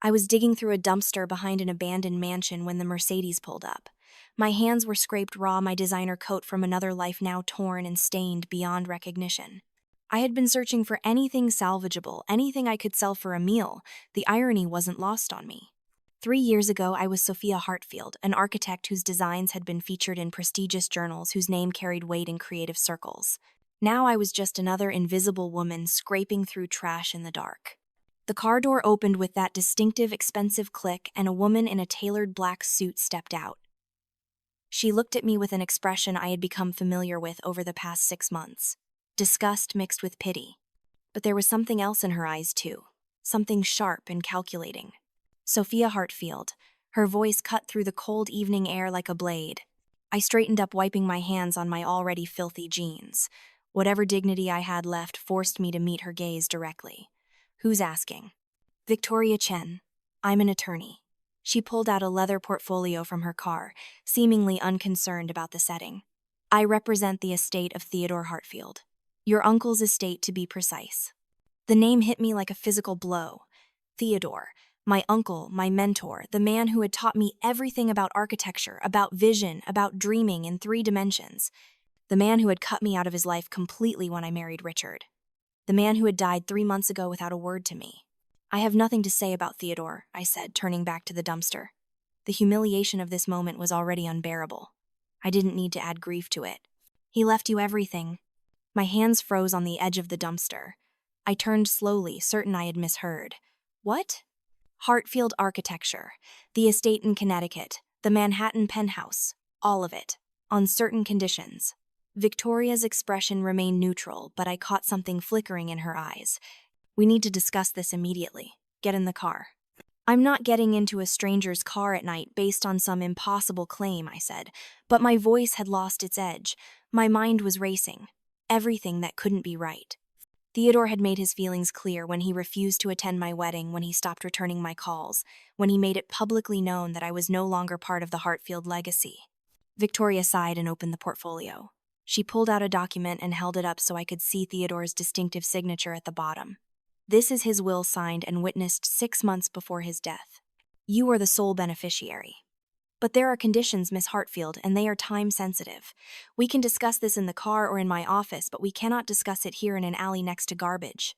I was digging through a dumpster behind an abandoned mansion when the Mercedes pulled up. My hands were scraped raw, my designer coat from another life now torn and stained beyond recognition. I had been searching for anything salvageable, anything I could sell for a meal. The irony wasn't lost on me. 3 years ago, I was Sophia Hartfield, an architect whose designs had been featured in prestigious journals, whose name carried weight in creative circles. Now I was just another invisible woman scraping through trash in the dark. The car door opened with that distinctive, expensive click, and a woman in a tailored black suit stepped out. She looked at me with an expression I had become familiar with over the past 6 months. Disgust mixed with pity. But there was something else in her eyes, too. Something sharp and calculating. Sophia Hartfield. Her voice cut through the cold evening air like a blade. I straightened up, wiping my hands on my already filthy jeans. Whatever dignity I had left forced me to meet her gaze directly. Who's asking? Victoria Chen. I'm an attorney. She pulled out a leather portfolio from her car, seemingly unconcerned about the setting. I represent the estate of Theodore Hartfield. Your uncle's estate, to be precise. The name hit me like a physical blow. Theodore, my uncle, my mentor, the man who had taught me everything about architecture, about vision, about dreaming in 3 dimensions. The man who had cut me out of his life completely when I married Richard. The man who had died 3 months ago without a word to me. I have nothing to say about Theodore, I said, turning back to the dumpster. The humiliation of this moment was already unbearable. I didn't need to add grief to it. He left you everything. My hands froze on the edge of the dumpster. I turned slowly, certain I had misheard. What? Hartfield Architecture, the estate in Connecticut, the Manhattan penthouse, all of it, on certain conditions. Victoria's expression remained neutral, but I caught something flickering in her eyes. We need to discuss this immediately. Get in the car. I'm not getting into a stranger's car at night based on some impossible claim, I said, but my voice had lost its edge. My mind was racing. Everything that couldn't be right. Theodore had made his feelings clear when he refused to attend my wedding, when he stopped returning my calls, when he made it publicly known that I was no longer part of the Hartfield legacy. Victoria sighed and opened the portfolio. She pulled out a document and held it up so I could see Theodore's distinctive signature at the bottom. This is his will, signed and witnessed 6 months before his death. You are the sole beneficiary. But there are conditions, Miss Hartfield, and they are time-sensitive. We can discuss this in the car or in my office, but we cannot discuss it here in an alley next to garbage.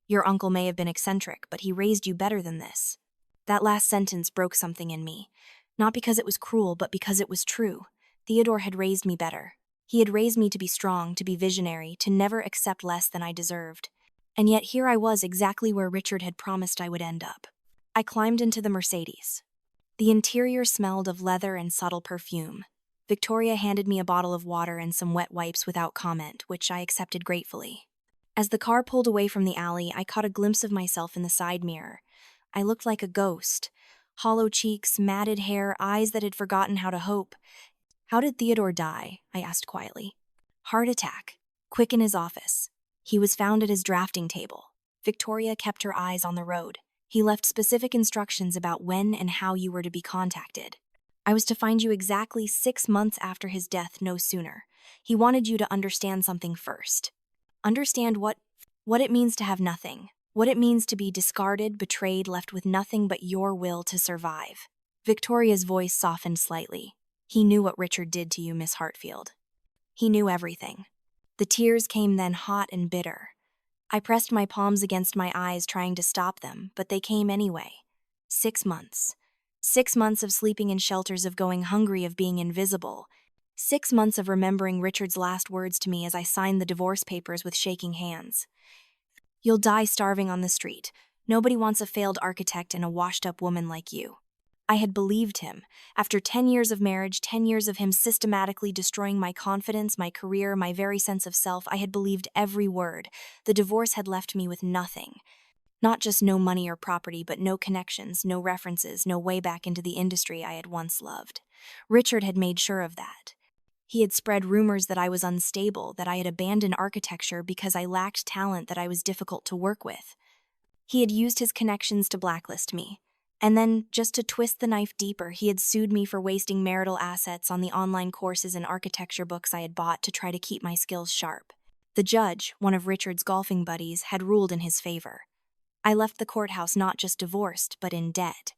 Your uncle may have been eccentric, but he raised you better than this. That last sentence broke something in me. Not because it was cruel, but because it was true. Theodore had raised me better. He had raised me to be strong, to be visionary, to never accept less than I deserved. And yet here I was, exactly where Richard had promised I would end up. I climbed into the Mercedes. The interior smelled of leather and subtle perfume. Victoria handed me a bottle of water and some wet wipes without comment, which I accepted gratefully. As the car pulled away from the alley, I caught a glimpse of myself in the side mirror. I looked like a ghost. Hollow cheeks, matted hair, eyes that had forgotten how to hope. How did Theodore die? I asked quietly. Heart attack. Quick in his office. He was found at his drafting table. Victoria kept her eyes on the road. He left specific instructions about when and how you were to be contacted. I was to find you exactly 6 months after his death, no sooner. He wanted you to understand something first. Understand what it means to have nothing. What it means to be discarded, betrayed, left with nothing but your will to survive. Victoria's voice softened slightly. He knew what Richard did to you, Miss Hartfield. He knew everything. The tears came then, hot and bitter. I pressed my palms against my eyes, trying to stop them, but they came anyway. 6 months. 6 months of sleeping in shelters, of going hungry, of being invisible. 6 months of remembering Richard's last words to me as I signed the divorce papers with shaking hands. You'll die starving on the street. Nobody wants a failed architect and a washed-up woman like you. I had believed him. After 10 years of marriage, 10 years of him systematically destroying my confidence, my career, my very sense of self, I had believed every word. The divorce had left me with nothing. Not just no money or property, but no connections, no references, no way back into the industry I had once loved. Richard had made sure of that. He had spread rumors that I was unstable, that I had abandoned architecture because I lacked talent, that I was difficult to work with. He had used his connections to blacklist me. And then, just to twist the knife deeper, he had sued me for wasting marital assets on the online courses and architecture books I had bought to try to keep my skills sharp. The judge, one of Richard's golfing buddies, had ruled in his favor. I left the courthouse not just divorced, but in debt.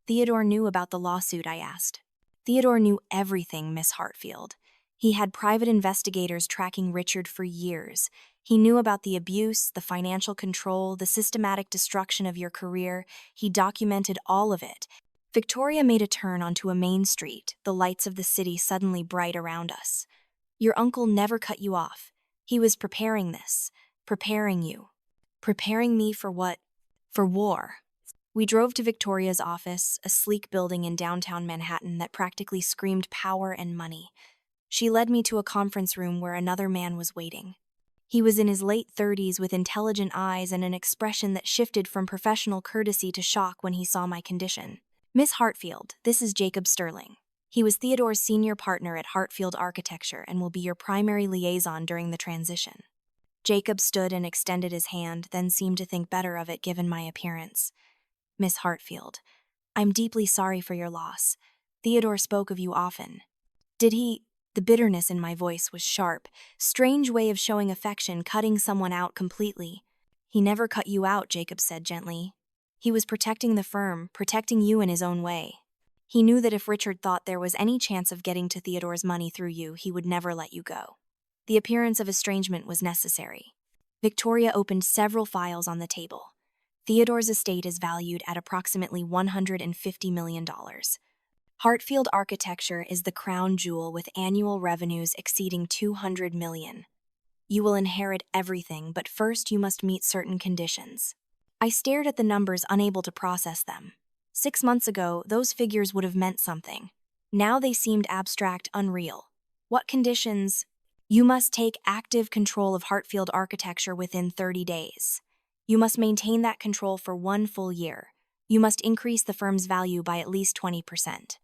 Theodore knew about the lawsuit, I asked. Theodore knew everything, Miss Hartfield. He had private investigators tracking Richard for years. He knew about the abuse, the financial control, the systematic destruction of your career. He documented all of it. Victoria made a turn onto a main street, the lights of the city suddenly bright around us. Your uncle never cut you off. He was preparing this, preparing you. Preparing me for what? For war. We drove to Victoria's office, a sleek building in downtown Manhattan that practically screamed power and money. She led me to a conference room where another man was waiting. He was in his late 30s with intelligent eyes and an expression that shifted from professional courtesy to shock when he saw my condition. Miss Hartfield, this is Jacob Sterling. He was Theodore's senior partner at Hartfield Architecture and will be your primary liaison during the transition. Jacob stood and extended his hand, then seemed to think better of it given my appearance. Miss Hartfield, I'm deeply sorry for your loss. Theodore spoke of you often. Did he? The bitterness in my voice was sharp, strange way of showing affection, cutting someone out completely. He never cut you out, Jacob said gently. He was protecting the firm, protecting you in his own way. He knew that if Richard thought there was any chance of getting to Theodore's money through you, he would never let you go. The appearance of estrangement was necessary. Victoria opened several files on the table. Theodore's estate is valued at approximately $150 million. Hartfield Architecture is the crown jewel with annual revenues exceeding $200 million. You will inherit everything, but first you must meet certain conditions. I stared at the numbers, unable to process them. 6 months ago, those figures would have meant something. Now they seemed abstract, unreal. What conditions? You must take active control of Hartfield Architecture within 30 days. You must maintain that control for 1 full year. You must increase the firm's value by at least 20%.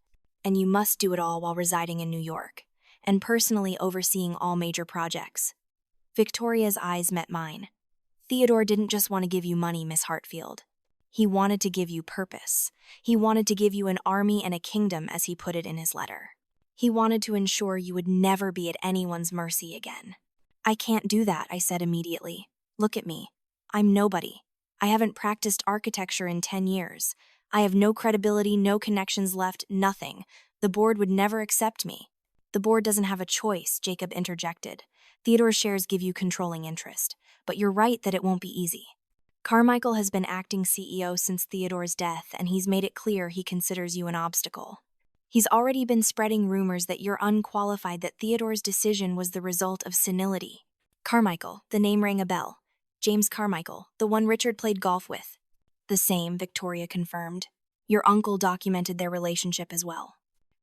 And you must do it all while residing in New York, and personally overseeing all major projects. Victoria's eyes met mine. Theodore didn't just want to give you money, Miss Hartfield. He wanted to give you purpose. He wanted to give you an army and a kingdom, as he put it in his letter. He wanted to ensure you would never be at anyone's mercy again. I can't do that, I said immediately. Look at me. I'm nobody. I haven't practiced architecture in 10 years. I have no credibility, no connections left, nothing. The board would never accept me. The board doesn't have a choice, Jacob interjected. Theodore's shares give you controlling interest, but you're right that it won't be easy. Carmichael has been acting CEO since Theodore's death, and he's made it clear he considers you an obstacle. He's already been spreading rumors that you're unqualified, that Theodore's decision was the result of senility. Carmichael, the name rang a bell. James Carmichael, the one Richard played golf with. The same, Victoria confirmed. Your uncle documented their relationship as well.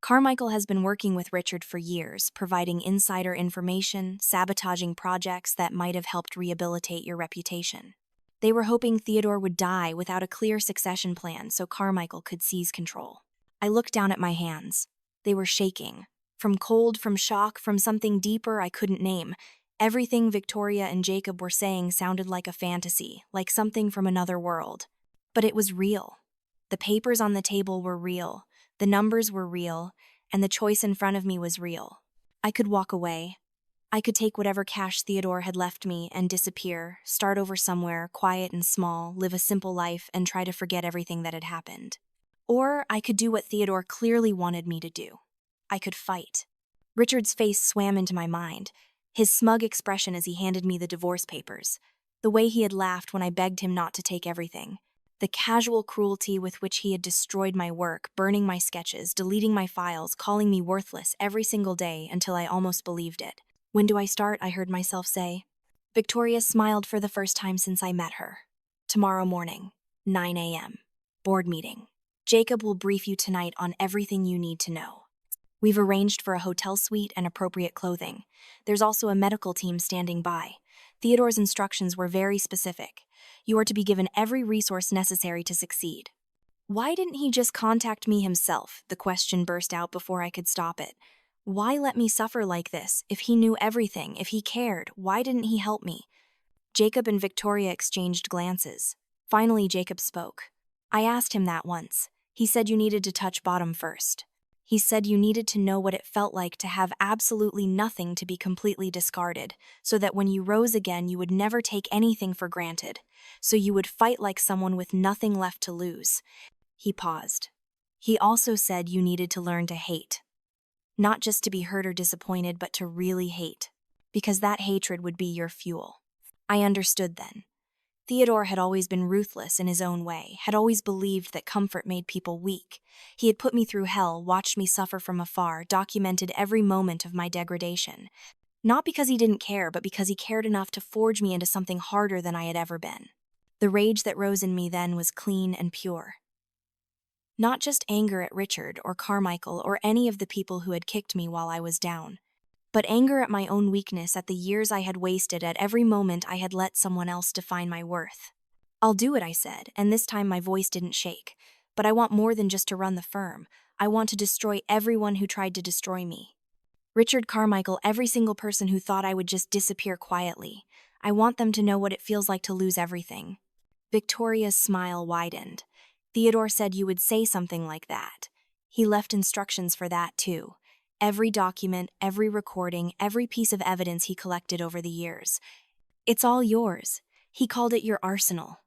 Carmichael has been working with Richard for years, providing insider information, sabotaging projects that might have helped rehabilitate your reputation. They were hoping Theodore would die without a clear succession plan so Carmichael could seize control. I looked down at my hands. They were shaking. From cold, from shock, from something deeper I couldn't name. Everything Victoria and Jacob were saying sounded like a fantasy, like something from another world. But it was real. The papers on the table were real, the numbers were real, and the choice in front of me was real. I could walk away. I could take whatever cash Theodore had left me and disappear, start over somewhere, quiet and small, live a simple life, and try to forget everything that had happened. Or I could do what Theodore clearly wanted me to do. I could fight. Richard's face swam into my mind, his smug expression as he handed me the divorce papers, the way he had laughed when I begged him not to take everything, the casual cruelty with which he had destroyed my work, burning my sketches, deleting my files, calling me worthless every single day until I almost believed it. When do I start? I heard myself say. Victoria smiled for the first time since I met her. Tomorrow morning, 9 a.m. Board meeting. Jacob will brief you tonight on everything you need to know. We've arranged for a hotel suite and appropriate clothing. There's also a medical team standing by. Theodore's instructions were very specific. You are to be given every resource necessary to succeed. Why didn't he just contact me himself? The question burst out before I could stop it. Why let me suffer like this? If he knew everything, if he cared, why didn't he help me? Jacob and Victoria exchanged glances. Finally, Jacob spoke. I asked him that once. He said you needed to touch bottom first. He said you needed to know what it felt like to have absolutely nothing to be completely discarded, so that when you rose again you would never take anything for granted, so you would fight like someone with nothing left to lose. He paused. He also said you needed to learn to hate. Not just to be hurt or disappointed, but to really hate. Because that hatred would be your fuel. I understood then. Theodore had always been ruthless in his own way, had always believed that comfort made people weak. He had put me through hell, watched me suffer from afar, documented every moment of my degradation. Not because he didn't care, but because he cared enough to forge me into something harder than I had ever been. The rage that rose in me then was clean and pure. Not just anger at Richard or Carmichael or any of the people who had kicked me while I was down, but anger at my own weakness, at the years I had wasted, at every moment I had let someone else define my worth. "I'll do it," I said, and this time my voice didn't shake. "But I want more than just to run the firm. I want to destroy everyone who tried to destroy me. Richard, Carmichael, every single person who thought I would just disappear quietly. I want them to know what it feels like to lose everything." Victoria's smile widened. "Theodore said you would say something like that. He left instructions for that too. Every document, every recording, every piece of evidence he collected over the years. It's all yours. He called it your arsenal."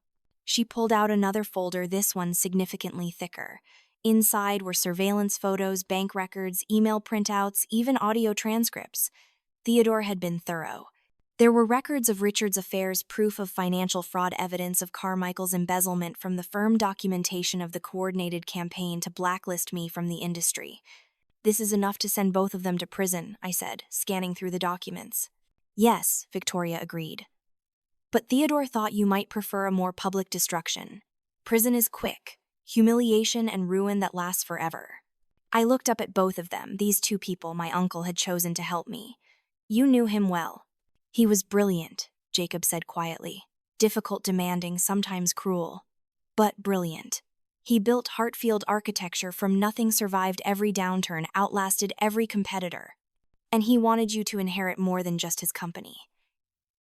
She pulled out another folder, this one significantly thicker. Inside were surveillance photos, bank records, email printouts, even audio transcripts. Theodore had been thorough. There were records of Richard's affairs, proof of financial fraud, evidence of Carmichael's embezzlement, from the firm documentation of the coordinated campaign to blacklist me from the industry. "This is enough to send both of them to prison," I said, scanning through the documents. "Yes," Victoria agreed. "But Theodore thought you might prefer a more public destruction. Prison is quick, humiliation and ruin that lasts forever." I looked up at both of them, these two people my uncle had chosen to help me. "You knew him well." "He was brilliant," Jacob said quietly. "Difficult, demanding, sometimes cruel. But brilliant. He built Hartfield architecture from nothing, survived every downturn, outlasted every competitor. And he wanted you to inherit more than just his company.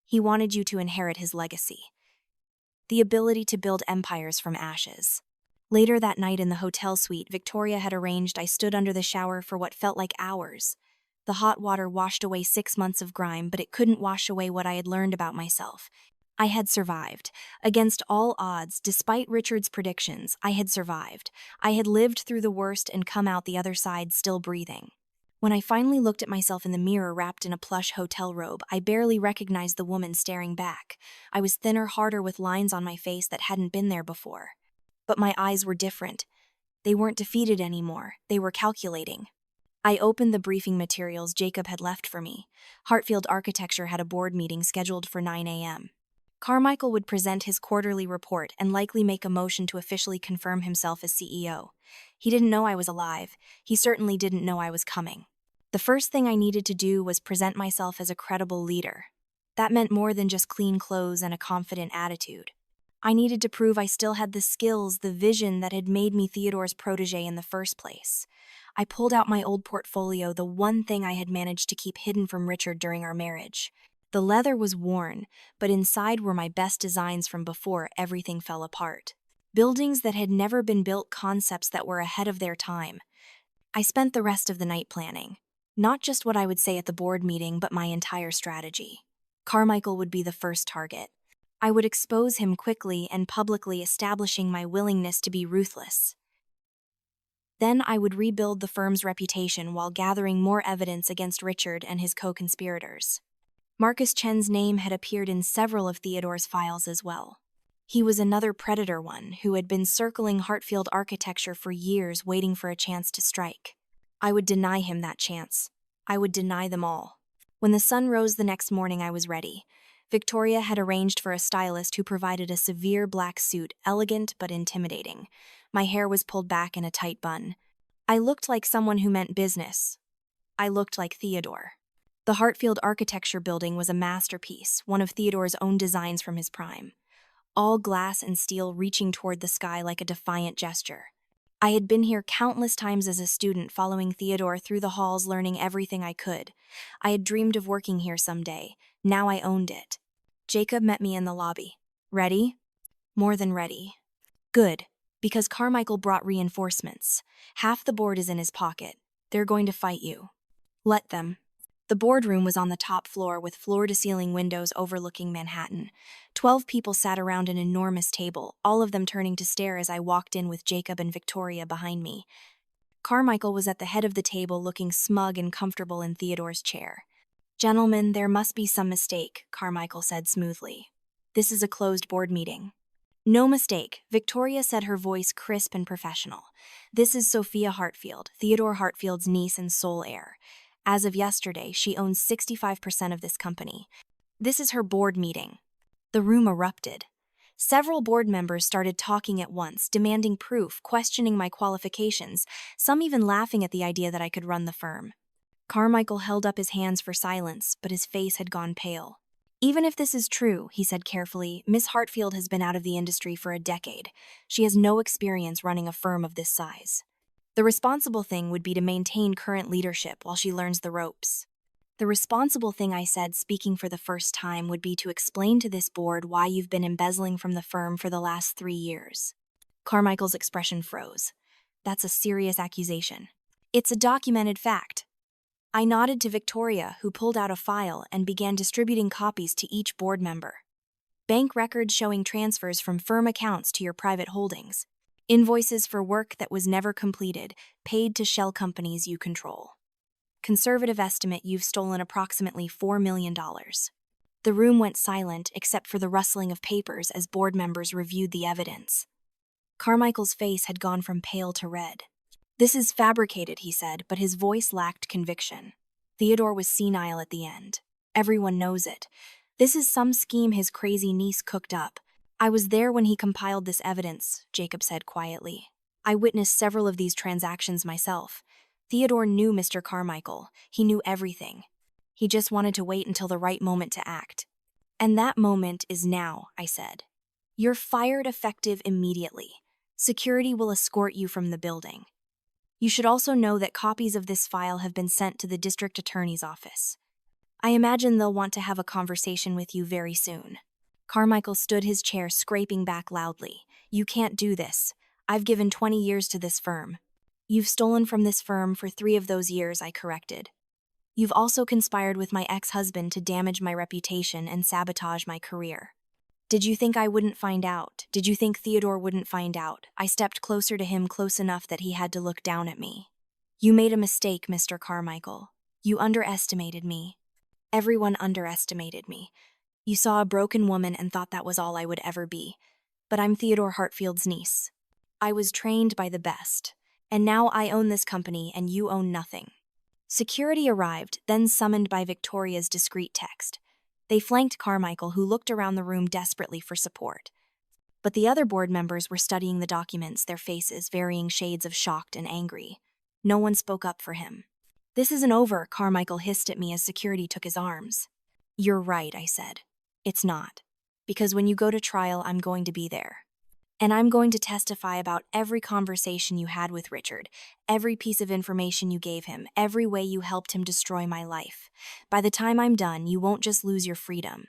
He wanted you to inherit his legacy. The ability to build empires from ashes." Later that night in the hotel suite Victoria had arranged, I stood under the shower for what felt like hours. The hot water washed away 6 months of grime, but it couldn't wash away what I had learned about myself. I had survived. Against all odds, despite Richard's predictions, I had survived. I had lived through the worst and come out the other side still breathing. When I finally looked at myself in the mirror wrapped in a plush hotel robe, I barely recognized the woman staring back. I was thinner, harder, with lines on my face that hadn't been there before. But my eyes were different. They weren't defeated anymore. They were calculating. I opened the briefing materials Jacob had left for me. Hartfield Architecture had a board meeting scheduled for 9 a.m. Carmichael would present his quarterly report and likely make a motion to officially confirm himself as CEO. He didn't know I was alive. He certainly didn't know I was coming. The first thing I needed to do was present myself as a credible leader. That meant more than just clean clothes and a confident attitude. I needed to prove I still had the skills, the vision that had made me Theodore's protege in the first place. I pulled out my old portfolio, the one thing I had managed to keep hidden from Richard during our marriage. The leather was worn, but inside were my best designs from before everything fell apart. Buildings that had never been built, concepts that were ahead of their time. I spent the rest of the night planning. Not just what I would say at the board meeting, but my entire strategy. Carmichael would be the first target. I would expose him quickly and publicly, establishing my willingness to be ruthless. Then I would rebuild the firm's reputation while gathering more evidence against Richard and his co-conspirators. Marcus Chen's name had appeared in several of Theodore's files as well. He was another predator, one who had been circling Hartfield Architecture for years, waiting for a chance to strike. I would deny him that chance. I would deny them all. When the sun rose the next morning, I was ready. Victoria had arranged for a stylist who provided a severe black suit, elegant but intimidating. My hair was pulled back in a tight bun. I looked like someone who meant business. I looked like Theodore. The Hartfield Architecture building was a masterpiece, one of Theodore's own designs from his prime. All glass and steel, reaching toward the sky like a defiant gesture. I had been here countless times as a student, following Theodore through the halls, learning everything I could. I had dreamed of working here someday. Now I owned it. Jacob met me in the lobby. "Ready?" "More than ready." "Good, because Carmichael brought reinforcements. Half the board is in his pocket. They're going to fight you. Let them. The boardroom was on the top floor with floor-to-ceiling windows overlooking Manhattan. 12 people sat around an enormous table, all of them turning to stare as I walked in with Jacob and Victoria behind me. Carmichael was at the head of the table looking smug and comfortable in Theodore's chair. "Gentlemen, there must be some mistake," Carmichael said smoothly. "This is a closed board meeting." "No mistake," Victoria said, her voice crisp and professional. "This is Sophia Hartfield, Theodore Hartfield's niece and sole heir. As of yesterday, she owns 65% of this company. This is her board meeting." The room erupted. Several board members started talking at once, demanding proof, questioning my qualifications, some even laughing at the idea that I could run the firm. Carmichael held up his hands for silence, but his face had gone pale. "Even if this is true," he said carefully, "Miss Hartfield has been out of the industry for a decade. She has no experience running a firm of this size. The responsible thing would be to maintain current leadership while she learns the ropes." "The responsible thing," I said, speaking for the first time, "would be to explain to this board why you've been embezzling from the firm for the last 3 years." Carmichael's expression froze. "That's a serious accusation." "It's a documented fact." I nodded to Victoria, who pulled out a file and began distributing copies to each board member. "Bank records showing transfers from firm accounts to your private holdings. Invoices for work that was never completed, paid to shell companies you control. Conservative estimate, you've stolen approximately $4 million. The room went silent except for the rustling of papers as board members reviewed the evidence. Carmichael's face had gone from pale to red. "This is fabricated," he said, but his voice lacked conviction. "Theodore was senile at the end. Everyone knows it. This is some scheme his crazy niece cooked up. I was there when he compiled this evidence," Jacob said quietly. "I witnessed several of these transactions myself. Theodore knew Mr. Carmichael. He knew everything. He just wanted to wait until the right moment to act. And that moment is now," I said. "You're fired effective immediately. Security will escort you from the building. You should also know that copies of this file have been sent to the district attorney's office. I imagine they'll want to have a conversation with you very soon." Carmichael stood his chair, scraping back loudly. "You can't do this. I've given 20 years to this firm." "You've stolen from this firm for 3 of those years," I corrected. "You've also conspired with my ex-husband to damage my reputation and sabotage my career." "Did you think I wouldn't find out? Did you think Theodore wouldn't find out?" I stepped closer to him, close enough that he had to look down at me. "You made a mistake, Mr. Carmichael. You underestimated me. Everyone underestimated me. You saw a broken woman and thought that was all I would ever be. But I'm Theodore Hartfield's niece. I was trained by the best. And now I own this company and you own nothing." Security arrived, then summoned by Victoria's discreet text. They flanked Carmichael, who looked around the room desperately for support. But the other board members were studying the documents, their faces varying shades of shocked and angry. No one spoke up for him. "This isn't over," Carmichael hissed at me as security took his arms. "You're right," I said. "It's not. Because when you go to trial, I'm going to be there. And I'm going to testify about every conversation you had with Richard, every piece of information you gave him, every way you helped him destroy my life. By the time I'm done, you won't just lose your freedom.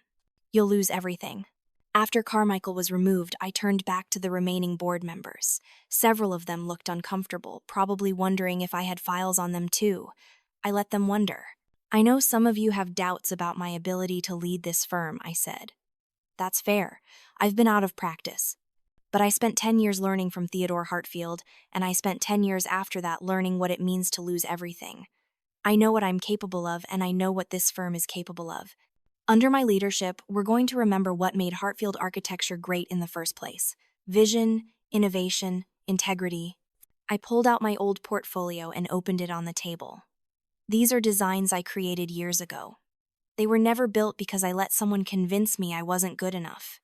You'll lose everything." After Carmichael was removed, I turned back to the remaining board members. Several of them looked uncomfortable, probably wondering if I had files on them too. I let them wonder. "I know some of you have doubts about my ability to lead this firm," I said. "That's fair. I've been out of practice. But I spent 10 years learning from Theodore Hartfield, and I spent 10 years after that learning what it means to lose everything. I know what I'm capable of, and I know what this firm is capable of. Under my leadership, we're going to remember what made Hartfield architecture great in the first place: vision, innovation, integrity." I pulled out my old portfolio and opened it on the table. "These are designs I created years ago. They were never built because I let someone convince me I wasn't good enough.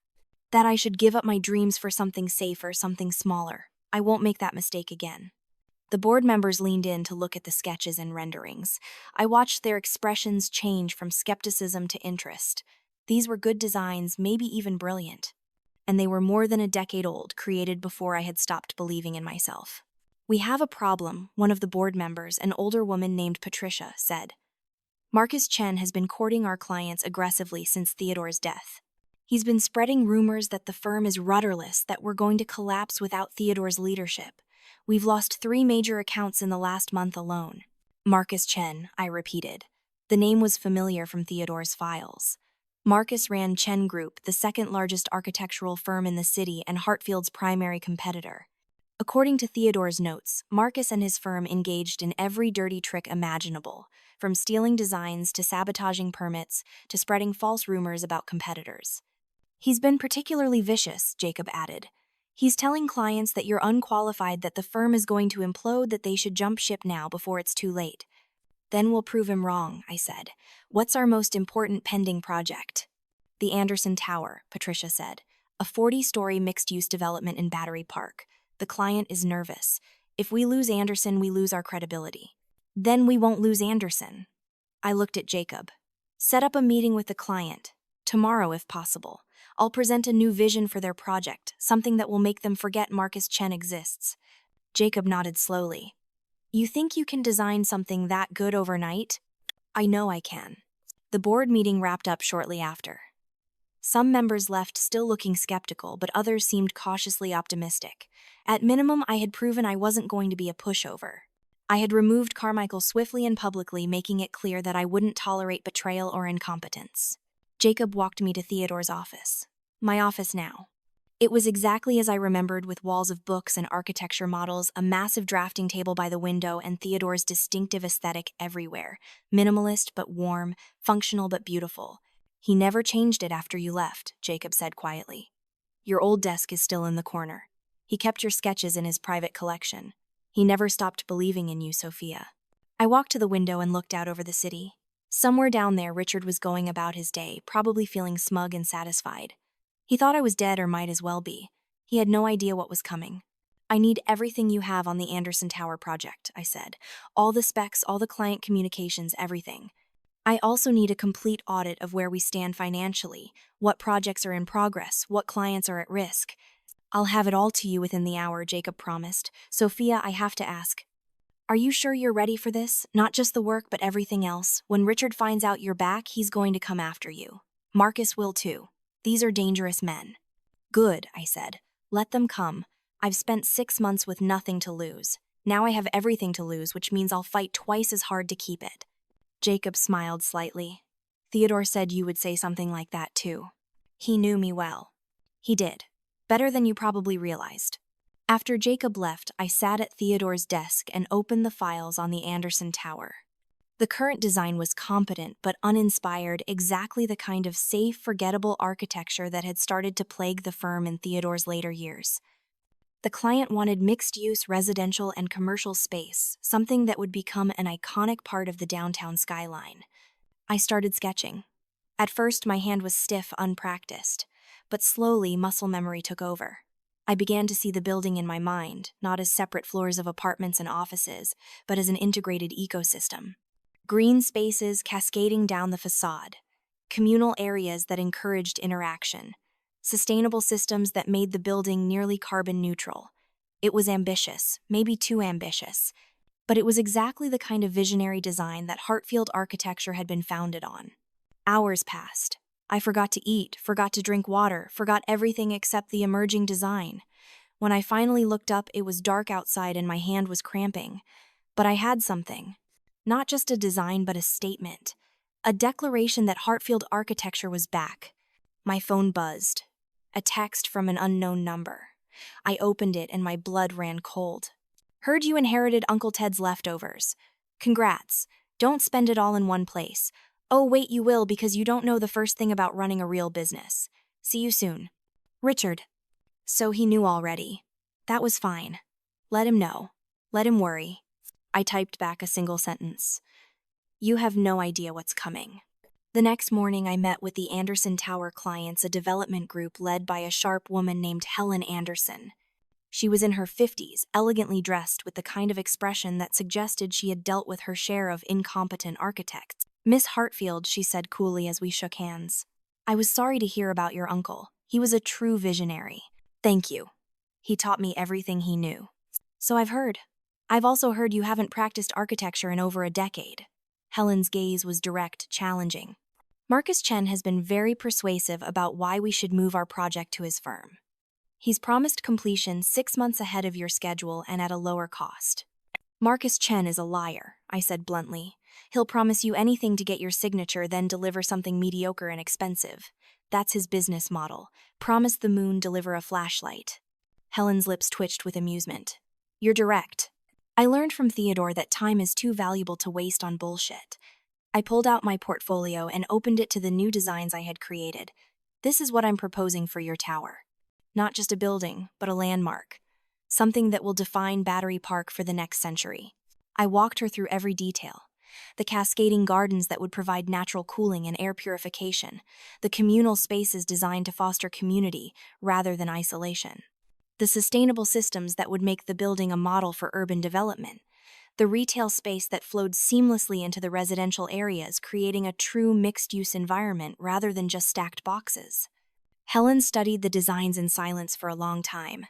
That I should give up my dreams for something safer, something smaller. I won't make that mistake again." The board members leaned in to look at the sketches and renderings. I watched their expressions change from skepticism to interest. These were good designs, maybe even brilliant. And they were more than a decade old, created before I had stopped believing in myself. "We have a problem," one of the board members, an older woman named Patricia, said. "Marcus Chen has been courting our clients aggressively since Theodore's death. He's been spreading rumors that the firm is rudderless, that we're going to collapse without Theodore's leadership. We've lost 3 major accounts in the last month alone. Marcus Chen, I repeated. The name was familiar from Theodore's files. Marcus ran Chen Group, the second largest architectural firm in the city and Hartfield's primary competitor. According to Theodore's notes, Marcus and his firm engaged in every dirty trick imaginable, from stealing designs to sabotaging permits to spreading false rumors about competitors. He's been particularly vicious, Jacob added. He's telling clients that you're unqualified, that the firm is going to implode, that they should jump ship now before it's too late. Then we'll prove him wrong, I said. What's our most important pending project? The Anderson Tower, Patricia said. A 40-story mixed-use development in Battery Park. The client is nervous. If we lose Anderson, we lose our credibility. Then we won't lose Anderson. I looked at Jacob. Set up a meeting with the client. Tomorrow, if possible. I'll present a new vision for their project, something that will make them forget Marcus Chen exists. Jacob nodded slowly. You think you can design something that good overnight? I know I can. The board meeting wrapped up shortly after. Some members left still looking skeptical, but others seemed cautiously optimistic. At minimum, I had proven I wasn't going to be a pushover. I had removed Carmichael swiftly and publicly, making it clear that I wouldn't tolerate betrayal or incompetence. Jacob walked me to Theodore's office. My office now. It was exactly as I remembered, with walls of books and architecture models, a massive drafting table by the window, and Theodore's distinctive aesthetic everywhere. Minimalist but warm, functional but beautiful. He never changed it after you left, Jacob said quietly. Your old desk is still in the corner. He kept your sketches in his private collection. He never stopped believing in you, Sophia. I walked to the window and looked out over the city. Somewhere down there, Richard was going about his day, probably feeling smug and satisfied. He thought I was dead, or might as well be. He had no idea what was coming. I need everything you have on the Anderson Tower project, I said. All the specs, all the client communications, everything. I also need a complete audit of where we stand financially, what projects are in progress, what clients are at risk. I'll have it all to you within the hour, Jacob promised. Sophia, I have to ask. Are you sure you're ready for this? Not just the work, but everything else. When Richard finds out you're back, he's going to come after you. Marcus will too. These are dangerous men. Good, I said. Let them come. I've spent 6 months with nothing to lose. Now I have everything to lose, which means I'll fight twice as hard to keep it. Jacob smiled slightly. Theodore said you would say something like that too. He knew me well. He did. Better than you probably realized. After Jacob left, I sat at Theodore's desk and opened the files on the Anderson Tower. The current design was competent but uninspired, exactly the kind of safe, forgettable architecture that had started to plague the firm in Theodore's later years. The client wanted mixed-use residential and commercial space, something that would become an iconic part of the downtown skyline. I started sketching. At first, my hand was stiff, unpracticed, but slowly muscle memory took over. I began to see the building in my mind, not as separate floors of apartments and offices, but as an integrated ecosystem. Green spaces cascading down the facade, communal areas that encouraged interaction, sustainable systems that made the building nearly carbon neutral. It was ambitious, maybe too ambitious, but it was exactly the kind of visionary design that Hartfield architecture had been founded on. Hours passed. I forgot to eat, forgot to drink water, forgot everything except the emerging design. When I finally looked up, it was dark outside and my hand was cramping. But I had something. Not just a design, but a statement. A declaration that Hartfield architecture was back. My phone buzzed. A text from an unknown number. I opened it and my blood ran cold. Heard you inherited Uncle Ted's leftovers. Congrats. Don't spend it all in one place. Oh wait, you will, because you don't know the first thing about running a real business. See you soon. Richard. So he knew already. That was fine. Let him know. Let him worry. I typed back a single sentence. You have no idea what's coming. The next morning, I met with the Anderson Tower clients, a development group led by a sharp woman named Helen Anderson. She was in her 50s, elegantly dressed with the kind of expression that suggested she had dealt with her share of incompetent architects. Miss Hartfield, she said coolly as we shook hands. I was sorry to hear about your uncle. He was a true visionary. Thank you. He taught me everything he knew. So I've heard. I've also heard you haven't practiced architecture in over a decade. Helen's gaze was direct, challenging. Marcus Chen has been very persuasive about why we should move our project to his firm. He's promised completion 6 months ahead of your schedule and at a lower cost. Marcus Chen is a liar, I said bluntly. He'll promise you anything to get your signature, then deliver something mediocre and expensive. That's his business model. Promise the moon, deliver a flashlight. Helen's lips twitched with amusement. You're direct. I learned from Theodore that time is too valuable to waste on bullshit. I pulled out my portfolio and opened it to the new designs I had created. This is what I'm proposing for your tower. Not just a building, but a landmark. Something that will define Battery Park for the next century. I walked her through every detail. The cascading gardens that would provide natural cooling and air purification. The communal spaces designed to foster community rather than isolation. The sustainable systems that would make the building a model for urban development. The retail space that flowed seamlessly into the residential areas, creating a true mixed-use environment rather than just stacked boxes. Helen studied the designs in silence for a long time.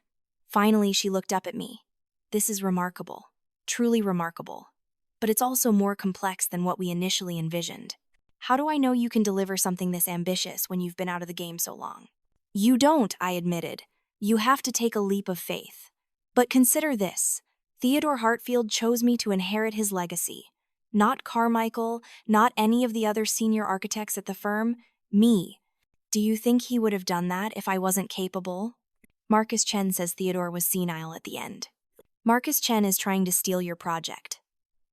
Finally, she looked up at me. This is remarkable. Truly remarkable. But it's also more complex than what we initially envisioned. How do I know you can deliver something this ambitious when you've been out of the game so long? You don't, I admitted. You have to take a leap of faith. But consider this. Theodore Hartfield chose me to inherit his legacy. Not Carmichael, not any of the other senior architects at the firm, me. Do you think he would have done that if I wasn't capable? Marcus Chen says Theodore was senile at the end. Marcus Chen is trying to steal your project.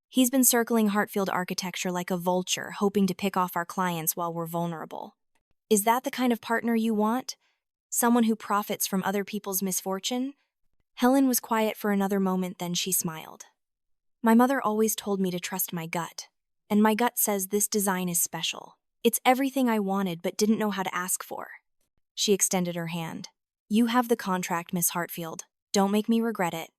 He's been circling Hartfield architecture like a vulture, hoping to pick off our clients while we're vulnerable. Is that the kind of partner you want? Someone who profits from other people's misfortune? Helen was quiet for another moment, then she smiled. My mother always told me to trust my gut, and my gut says this design is special. It's everything I wanted but didn't know how to ask for. She extended her hand. You have the contract, Miss Hartfield. Don't make me regret it.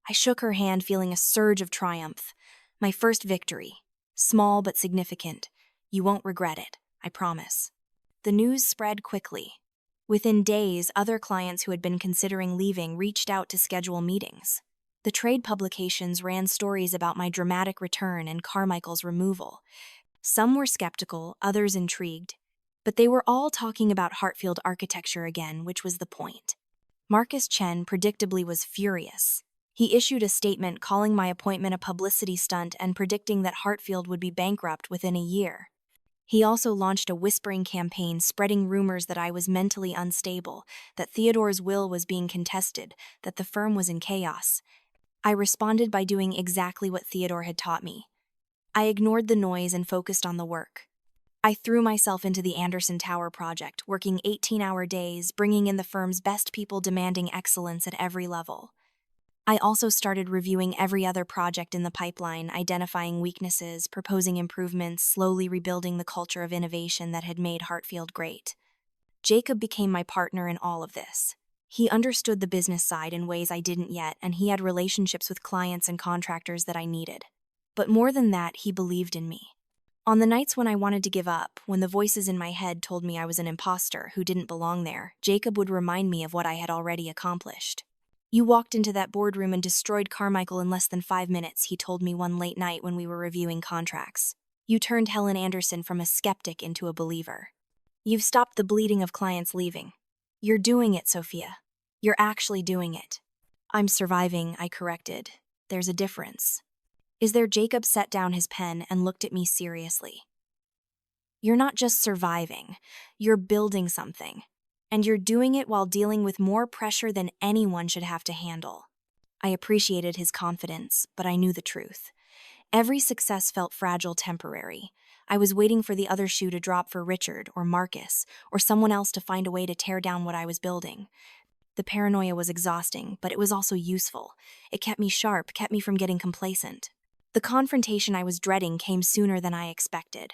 I shook her hand, feeling a surge of triumph. My first victory. Small but significant. You won't regret it, I promise. The news spread quickly. Within days, other clients who had been considering leaving reached out to schedule meetings. The trade publications ran stories about my dramatic return and Carmichael's removal. Some were skeptical, others intrigued. But they were all talking about Hartfield architecture again, which was the point. Marcus Chen predictably was furious. He issued a statement calling my appointment a publicity stunt and predicting that Hartfield would be bankrupt within a year. He also launched a whispering campaign spreading rumors that I was mentally unstable, that Theodore's will was being contested, that the firm was in chaos. I responded by doing exactly what Theodore had taught me. I ignored the noise and focused on the work. I threw myself into the Anderson Tower project, working 18-hour days, bringing in the firm's best people, demanding excellence at every level. I also started reviewing every other project in the pipeline, identifying weaknesses, proposing improvements, slowly rebuilding the culture of innovation that had made Hartfield great. Jacob became my partner in all of this. He understood the business side in ways I didn't yet, and he had relationships with clients and contractors that I needed. But more than that, he believed in me. On the nights when I wanted to give up, when the voices in my head told me I was an imposter who didn't belong there, Jacob would remind me of what I had already accomplished. You walked into that boardroom and destroyed Carmichael in less than 5 minutes, he told me one late night when we were reviewing contracts. You turned Helen Anderson from a skeptic into a believer. You've stopped the bleeding of clients leaving. You're doing it, Sophia. You're actually doing it. I'm surviving, I corrected. There's a difference. Is there? Jacob set down his pen and looked at me seriously. You're not just surviving, you're building something. And you're doing it while dealing with more pressure than anyone should have to handle. I appreciated his confidence, but I knew the truth. Every success felt fragile, temporary. I was waiting for the other shoe to drop for Richard or Marcus or someone else to find a way to tear down what I was building. The paranoia was exhausting, but it was also useful. It kept me sharp, kept me from getting complacent. The confrontation I was dreading came sooner than I expected.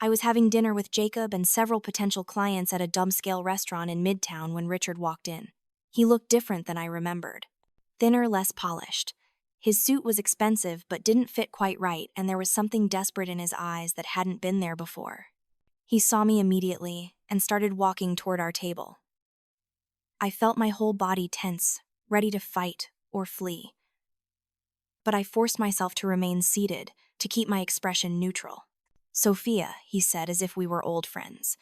I was having dinner with Jacob and several potential clients at a dumb-scale restaurant in Midtown when Richard walked in. He looked different than I remembered. Thinner, less polished. His suit was expensive but didn't fit quite right, and there was something desperate in his eyes that hadn't been there before. He saw me immediately and started walking toward our table. I felt my whole body tense, ready to fight or flee. But I forced myself to remain seated, to keep my expression neutral. Sophia, he said as if we were old friends.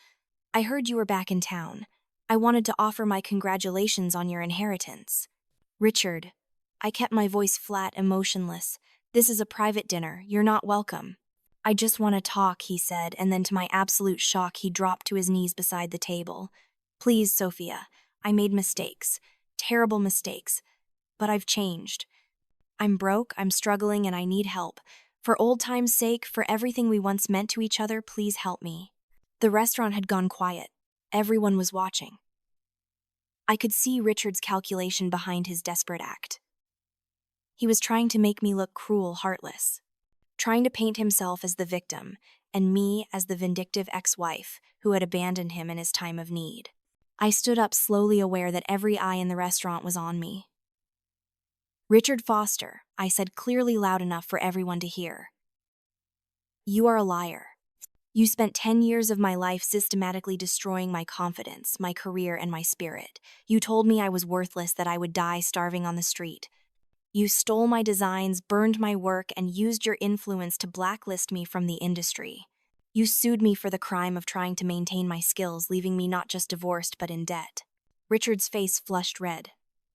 I heard you were back in town. I wanted to offer my congratulations on your inheritance. Richard, I kept my voice flat, emotionless. This is a private dinner. You're not welcome. I just want to talk, he said, and then to my absolute shock, he dropped to his knees beside the table. Please, Sophia, I made mistakes. Terrible mistakes. But I've changed. I'm broke, I'm struggling, and I need help. For old time's sake, for everything we once meant to each other, please help me. The restaurant had gone quiet. Everyone was watching. I could see Richard's calculation behind his desperate act. He was trying to make me look cruel, heartless, trying to paint himself as the victim, and me as the vindictive ex-wife who had abandoned him in his time of need. I stood up, slowly aware that every eye in the restaurant was on me. Richard Foster, I said clearly, loud enough for everyone to hear. You are a liar. You spent 10 years of my life systematically destroying my confidence, my career, and my spirit. You told me I was worthless, that I would die starving on the street. You stole my designs, burned my work, and used your influence to blacklist me from the industry. You sued me for the crime of trying to maintain my skills, leaving me not just divorced but in debt. Richard's face flushed red.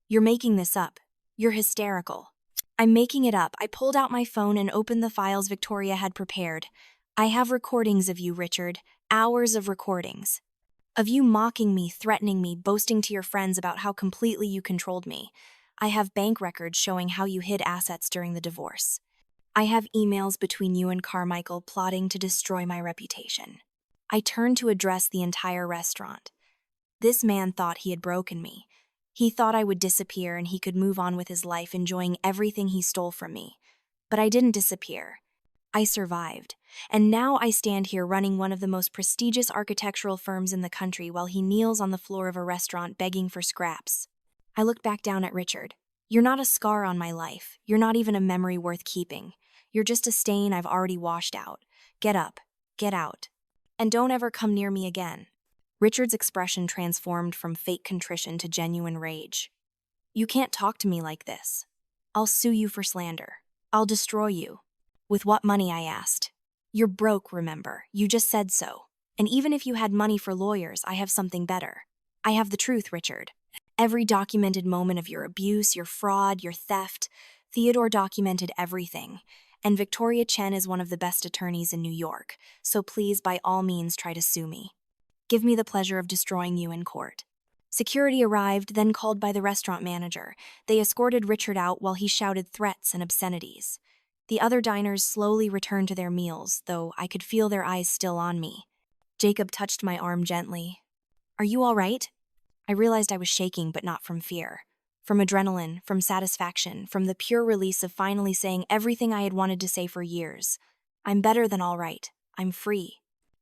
You're making this up. You're hysterical. I'm making it up. I pulled out my phone and opened the files Victoria had prepared. I have recordings of you, Richard. Hours of recordings. Of you mocking me, threatening me, boasting to your friends about how completely you controlled me. I have bank records showing how you hid assets during the divorce. I have emails between you and Carmichael plotting to destroy my reputation. I turned to address the entire restaurant. This man thought he had broken me. He thought I would disappear and he could move on with his life, enjoying everything he stole from me. But I didn't disappear. I survived. And now I stand here running one of the most prestigious architectural firms in the country while he kneels on the floor of a restaurant begging for scraps. I looked back down at Richard. You're not a scar on my life. You're not even a memory worth keeping. You're just a stain I've already washed out. Get up. Get out. And don't ever come near me again. Richard's expression transformed from fake contrition to genuine rage. You can't talk to me like this. I'll sue you for slander. I'll destroy you. With what money, I asked. You're broke, remember. You just said so. And even if you had money for lawyers, I have something better. I have the truth, Richard. Every documented moment of your abuse, your fraud, your theft. Theodore documented everything. And Victoria Chen is one of the best attorneys in New York, so please, by all means, try to sue me. Give me the pleasure of destroying you in court. Security arrived, then called by the restaurant manager. They escorted Richard out while he shouted threats and obscenities. The other diners slowly returned to their meals, though I could feel their eyes still on me. Jacob touched my arm gently. Are you all right? I realized I was shaking, but not from fear. From adrenaline, from satisfaction, from the pure release of finally saying everything I had wanted to say for years. I'm better than all right. I'm free.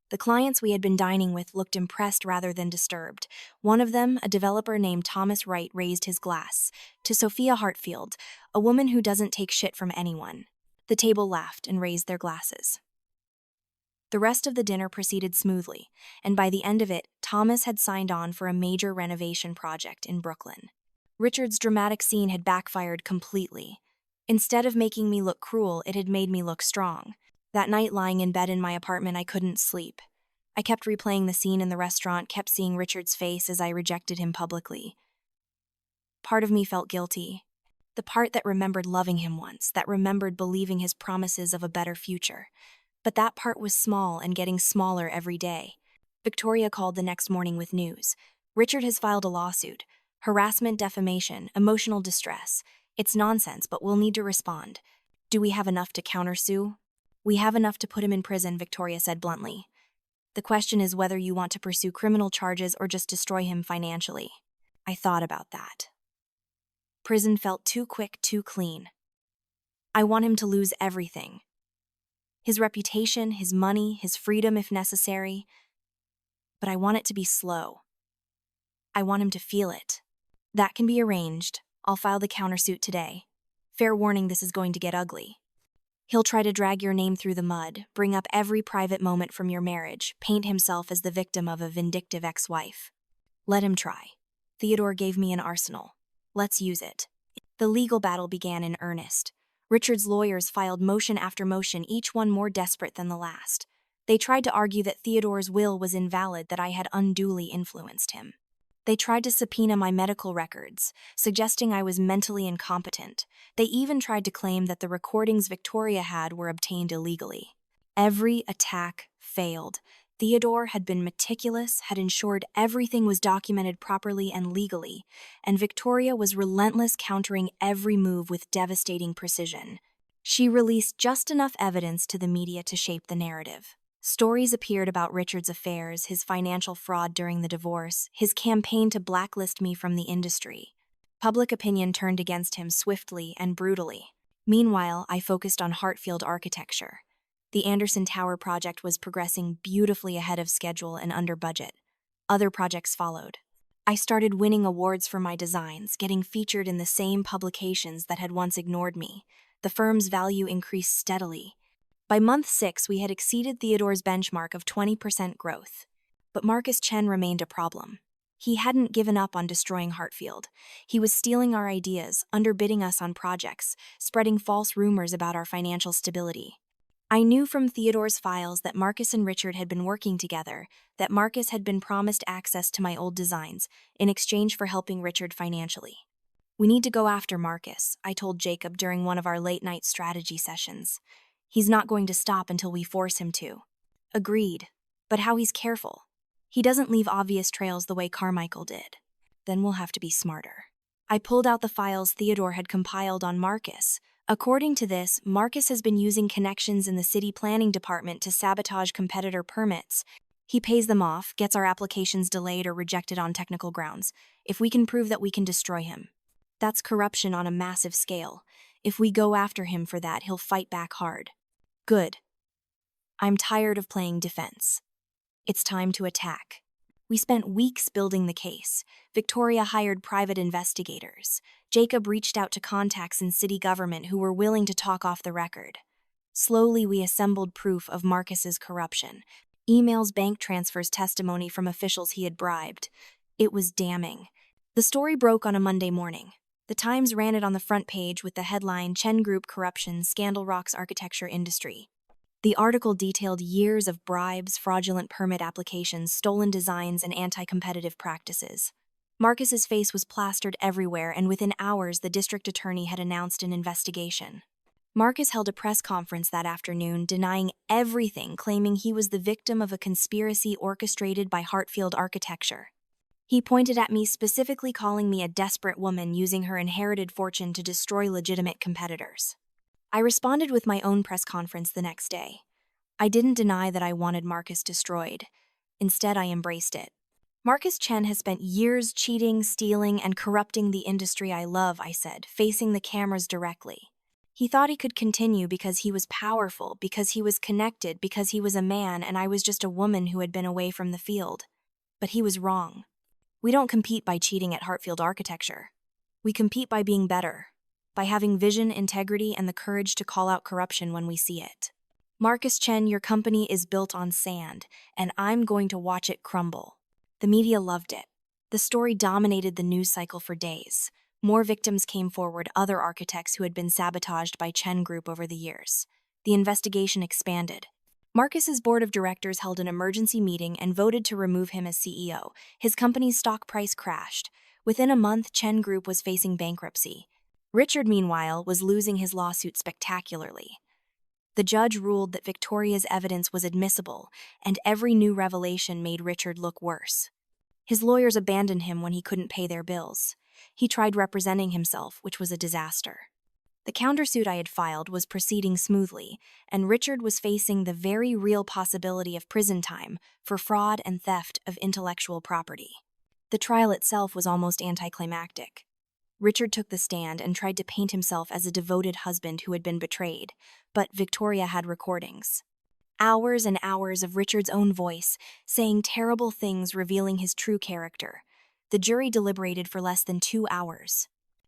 The clients we had been dining with looked impressed rather than disturbed. One of them, a developer named Thomas Wright, raised his glass. To Sophia Hartfield, a woman who doesn't take shit from anyone. The table laughed and raised their glasses. The rest of the dinner proceeded smoothly, and by the end of it, Thomas had signed on for a major renovation project in Brooklyn. Richard's dramatic scene had backfired completely. Instead of making me look cruel, it had made me look strong. That night, lying in bed in my apartment, I couldn't sleep. I kept replaying the scene in the restaurant, kept seeing Richard's face as I rejected him publicly. Part of me felt guilty. The part that remembered loving him once, that remembered believing his promises of a better future. But that part was small and getting smaller every day. Victoria called the next morning with news. Richard has filed a lawsuit. Harassment, defamation, emotional distress. It's nonsense, but we'll need to respond. Do we have enough to countersue? We have enough to put him in prison, Victoria said bluntly. The question is whether you want to pursue criminal charges or just destroy him financially. I thought about that. Prison felt too quick, too clean. I want him to lose everything. His reputation, his money, his freedom if necessary. But I want it to be slow. I want him to feel it. That can be arranged. I'll file the countersuit today. Fair warning, this is going to get ugly. He'll try to drag your name through the mud, bring up every private moment from your marriage, paint himself as the victim of a vindictive ex-wife. Let him try. Theodore gave me an arsenal. Let's use it. The legal battle began in earnest. Richard's lawyers filed motion after motion, each one more desperate than the last. They tried to argue that Theodore's will was invalid, that I had unduly influenced him. They tried to subpoena my medical records, suggesting I was mentally incompetent. They even tried to claim that the recordings Victoria had were obtained illegally. Every attack failed. Theodore had been meticulous, had ensured everything was documented properly and legally, and Victoria was relentless, countering every move with devastating precision. She released just enough evidence to the media to shape the narrative. Stories appeared about Richard's affairs, his financial fraud during the divorce, his campaign to blacklist me from the industry. Public opinion turned against him swiftly and brutally. Meanwhile, I focused on Hartfield architecture. The Anderson Tower project was progressing beautifully ahead of schedule and under budget. Other projects followed. I started winning awards for my designs, getting featured in the same publications that had once ignored me. The firm's value increased steadily. By month 6, we had exceeded Theodore's benchmark of 20% growth. But Marcus Chen remained a problem. He hadn't given up on destroying Hartfield. He was stealing our ideas, underbidding us on projects, spreading false rumors about our financial stability. I knew from Theodore's files that Marcus and Richard had been working together, that Marcus had been promised access to my old designs in exchange for helping Richard financially. "We need to go after Marcus," I told Jacob during one of our late-night strategy sessions. "He's not going to stop until we force him to." "Agreed. But how he's careful. He doesn't leave obvious trails the way Carmichael did." "Then we'll have to be smarter." I pulled out the files Theodore had compiled on Marcus. According to this, Marcus has been using connections in the city planning department to sabotage competitor permits. He pays them off, gets our applications delayed or rejected on technical grounds. If we can prove that, we can destroy him. That's corruption on a massive scale. If we go after him for that, he'll fight back hard. Good. I'm tired of playing defense. It's time to attack. We spent weeks building the case. Victoria hired private investigators. Jacob reached out to contacts in city government who were willing to talk off the record. Slowly, we assembled proof of Marcus's corruption. Emails, bank transfers, testimony from officials he had bribed. It was damning. The story broke on a Monday morning. The Times ran it on the front page with the headline, "Chen Group Corruption, Scandal Rocks Architecture Industry." The article detailed years of bribes, fraudulent permit applications, stolen designs, and anti-competitive practices. Marcus's face was plastered everywhere, and within hours the district attorney had announced an investigation. Marcus held a press conference that afternoon, denying everything, claiming he was the victim of a conspiracy orchestrated by Hartfield Architecture. He pointed at me, specifically calling me a desperate woman using her inherited fortune to destroy legitimate competitors. I responded with my own press conference the next day. I didn't deny that I wanted Marcus destroyed. Instead, I embraced it. "Marcus Chen has spent years cheating, stealing, and corrupting the industry I love," I said, facing the cameras directly. "He thought he could continue because he was powerful, because he was connected, because he was a man, and I was just a woman who had been away from the field. But he was wrong. We don't compete by cheating at Hartfield Architecture. We compete by being better, by having vision, integrity, and the courage to call out corruption when we see it. Marcus Chen, your company is built on sand, and I'm going to watch it crumble." The media loved it. The story dominated the news cycle for days. More victims came forward, other architects who had been sabotaged by Chen Group over the years. The investigation expanded. Marcus's board of directors held an emergency meeting and voted to remove him as CEO. His company's stock price crashed. Within a month, Chen Group was facing bankruptcy. Richard, meanwhile, was losing his lawsuit spectacularly. The judge ruled that Victoria's evidence was admissible, and every new revelation made Richard look worse. His lawyers abandoned him when he couldn't pay their bills. He tried representing himself, which was a disaster. The countersuit I had filed was proceeding smoothly, and Richard was facing the very real possibility of prison time for fraud and theft of intellectual property. The trial itself was almost anticlimactic. Richard took the stand and tried to paint himself as a devoted husband who had been betrayed, but Victoria had recordings. Hours and hours of Richard's own voice, saying terrible things, revealing his true character. The jury deliberated for less than 2 hours.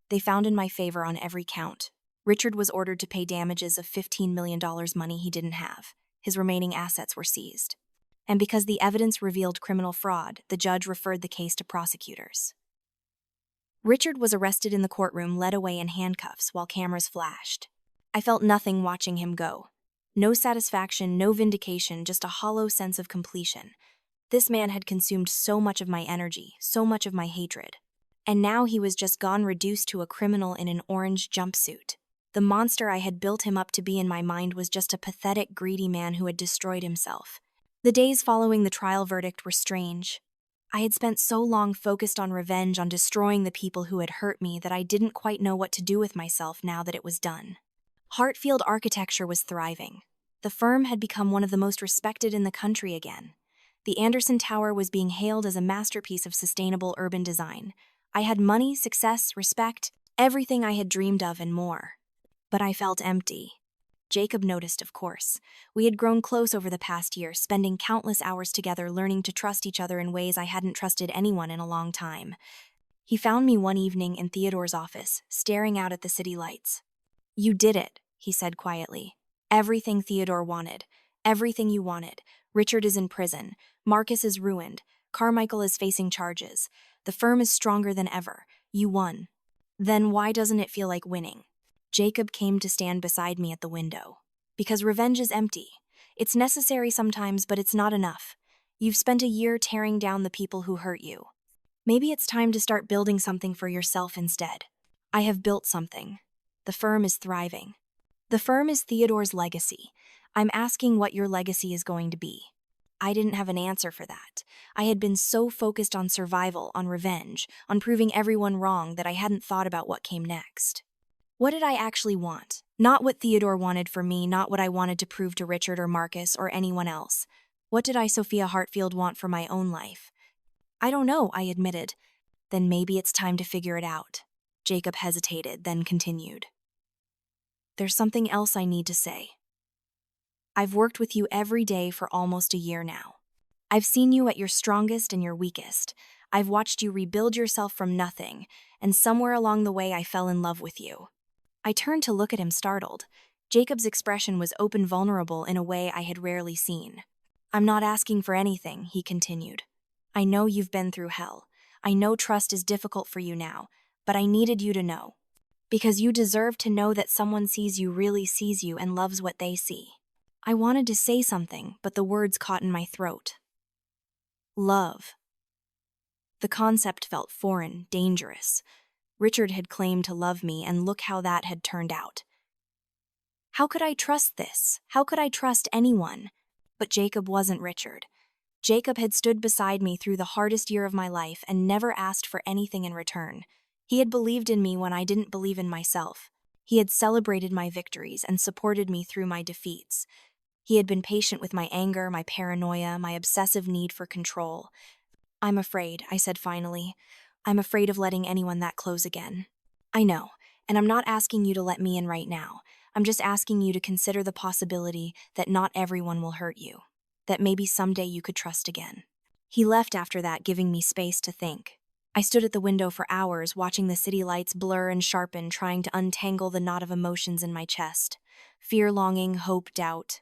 They found in my favor on every count. Richard was ordered to pay damages of $15 million, money he didn't have. His remaining assets were seized. And because the evidence revealed criminal fraud, the judge referred the case to prosecutors. Richard was arrested in the courtroom, led away in handcuffs while cameras flashed. I felt nothing watching him go. No satisfaction, no vindication, just a hollow sense of completion. This man had consumed so much of my energy, so much of my hatred. And now he was just gone, reduced to a criminal in an orange jumpsuit. The monster I had built him up to be in my mind was just a pathetic, greedy man who had destroyed himself. The days following the trial verdict were strange. I had spent so long focused on revenge, on destroying the people who had hurt me, that I didn't quite know what to do with myself now that it was done. Hartfield Architecture was thriving. The firm had become one of the most respected in the country again. The Anderson Tower was being hailed as a masterpiece of sustainable urban design. I had money, success, respect, everything I had dreamed of and more. But I felt empty. Jacob noticed, of course. We had grown close over the past year, spending countless hours together learning to trust each other in ways I hadn't trusted anyone in a long time. He found me one evening in Theodore's office, staring out at the city lights. "You did it," he said quietly. "Everything Theodore wanted. Everything you wanted. Richard is in prison. Marcus is ruined. Carmichael is facing charges. The firm is stronger than ever. You won. Then why doesn't it feel like winning?" Jacob came to stand beside me at the window. "Because revenge is empty. It's necessary sometimes, but it's not enough. You've spent a year tearing down the people who hurt you. Maybe it's time to start building something for yourself instead." I have built something. The firm is thriving. The firm is Theodore's legacy. I'm asking what your legacy is going to be. I didn't have an answer for that. I had been so focused on survival, on revenge, on proving everyone wrong that I hadn't thought about what came next. What did I actually want? Not what Theodore wanted for me, not what I wanted to prove to Richard or Marcus or anyone else. What did I, Sophia Hartfield, want for my own life? "I don't know," I admitted. "Then maybe it's time to figure it out." Jacob hesitated, then continued. "There's something else I need to say. I've worked with you every day for almost a year now. I've seen you at your strongest and your weakest. I've watched you rebuild yourself from nothing, and somewhere along the way I fell in love with you." I turned to look at him, startled. Jacob's expression was open, vulnerable in a way I had rarely seen. "I'm not asking for anything," he continued. "I know you've been through hell. I know trust is difficult for you now, but I needed you to know. Because you deserve to know that someone sees you, really sees you, and loves what they see." I wanted to say something, but the words caught in my throat. Love. The concept felt foreign, dangerous. Richard had claimed to love me, and look how that had turned out. How could I trust this? How could I trust anyone? But Jacob wasn't Richard. Jacob had stood beside me through the hardest year of my life and never asked for anything in return. He had believed in me when I didn't believe in myself. He had celebrated my victories and supported me through my defeats. He had been patient with my anger, my paranoia, my obsessive need for control. "I'm afraid," I said finally. "I'm afraid of letting anyone that close again." "I know, and I'm not asking you to let me in right now. I'm just asking you to consider the possibility that not everyone will hurt you, that maybe someday you could trust again." He left after that, giving me space to think. I stood at the window for hours, watching the city lights blur and sharpen, trying to untangle the knot of emotions in my chest. Fear, longing, hope, doubt.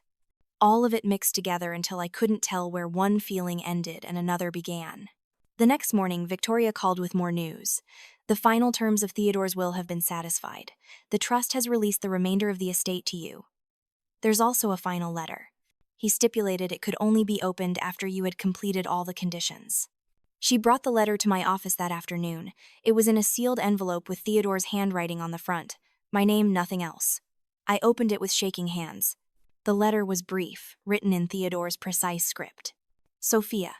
All of it mixed together until I couldn't tell where one feeling ended and another began. The next morning, Victoria called with more news. "The final terms of Theodore's will have been satisfied. The trust has released the remainder of the estate to you. There's also a final letter. He stipulated it could only be opened after you had completed all the conditions." She brought the letter to my office that afternoon. It was in a sealed envelope with Theodore's handwriting on the front. My name, nothing else. I opened it with shaking hands. The letter was brief, written in Theodore's precise script. "Sophia,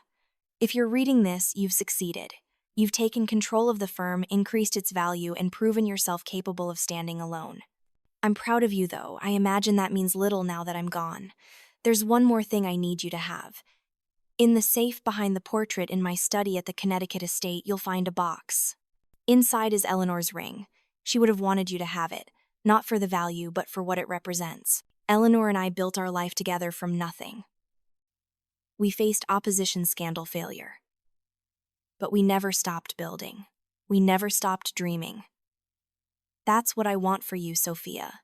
if you're reading this, you've succeeded. You've taken control of the firm, increased its value, and proven yourself capable of standing alone. I'm proud of you, though. I imagine that means little now that I'm gone. There's one more thing I need you to have. In the safe behind the portrait in my study at the Connecticut estate, you'll find a box. Inside is Eleanor's ring. She would have wanted you to have it, not for the value, but for what it represents. Eleanor and I built our life together from nothing. We faced opposition, scandal, failure. But we never stopped building. We never stopped dreaming. That's what I want for you, Sophia.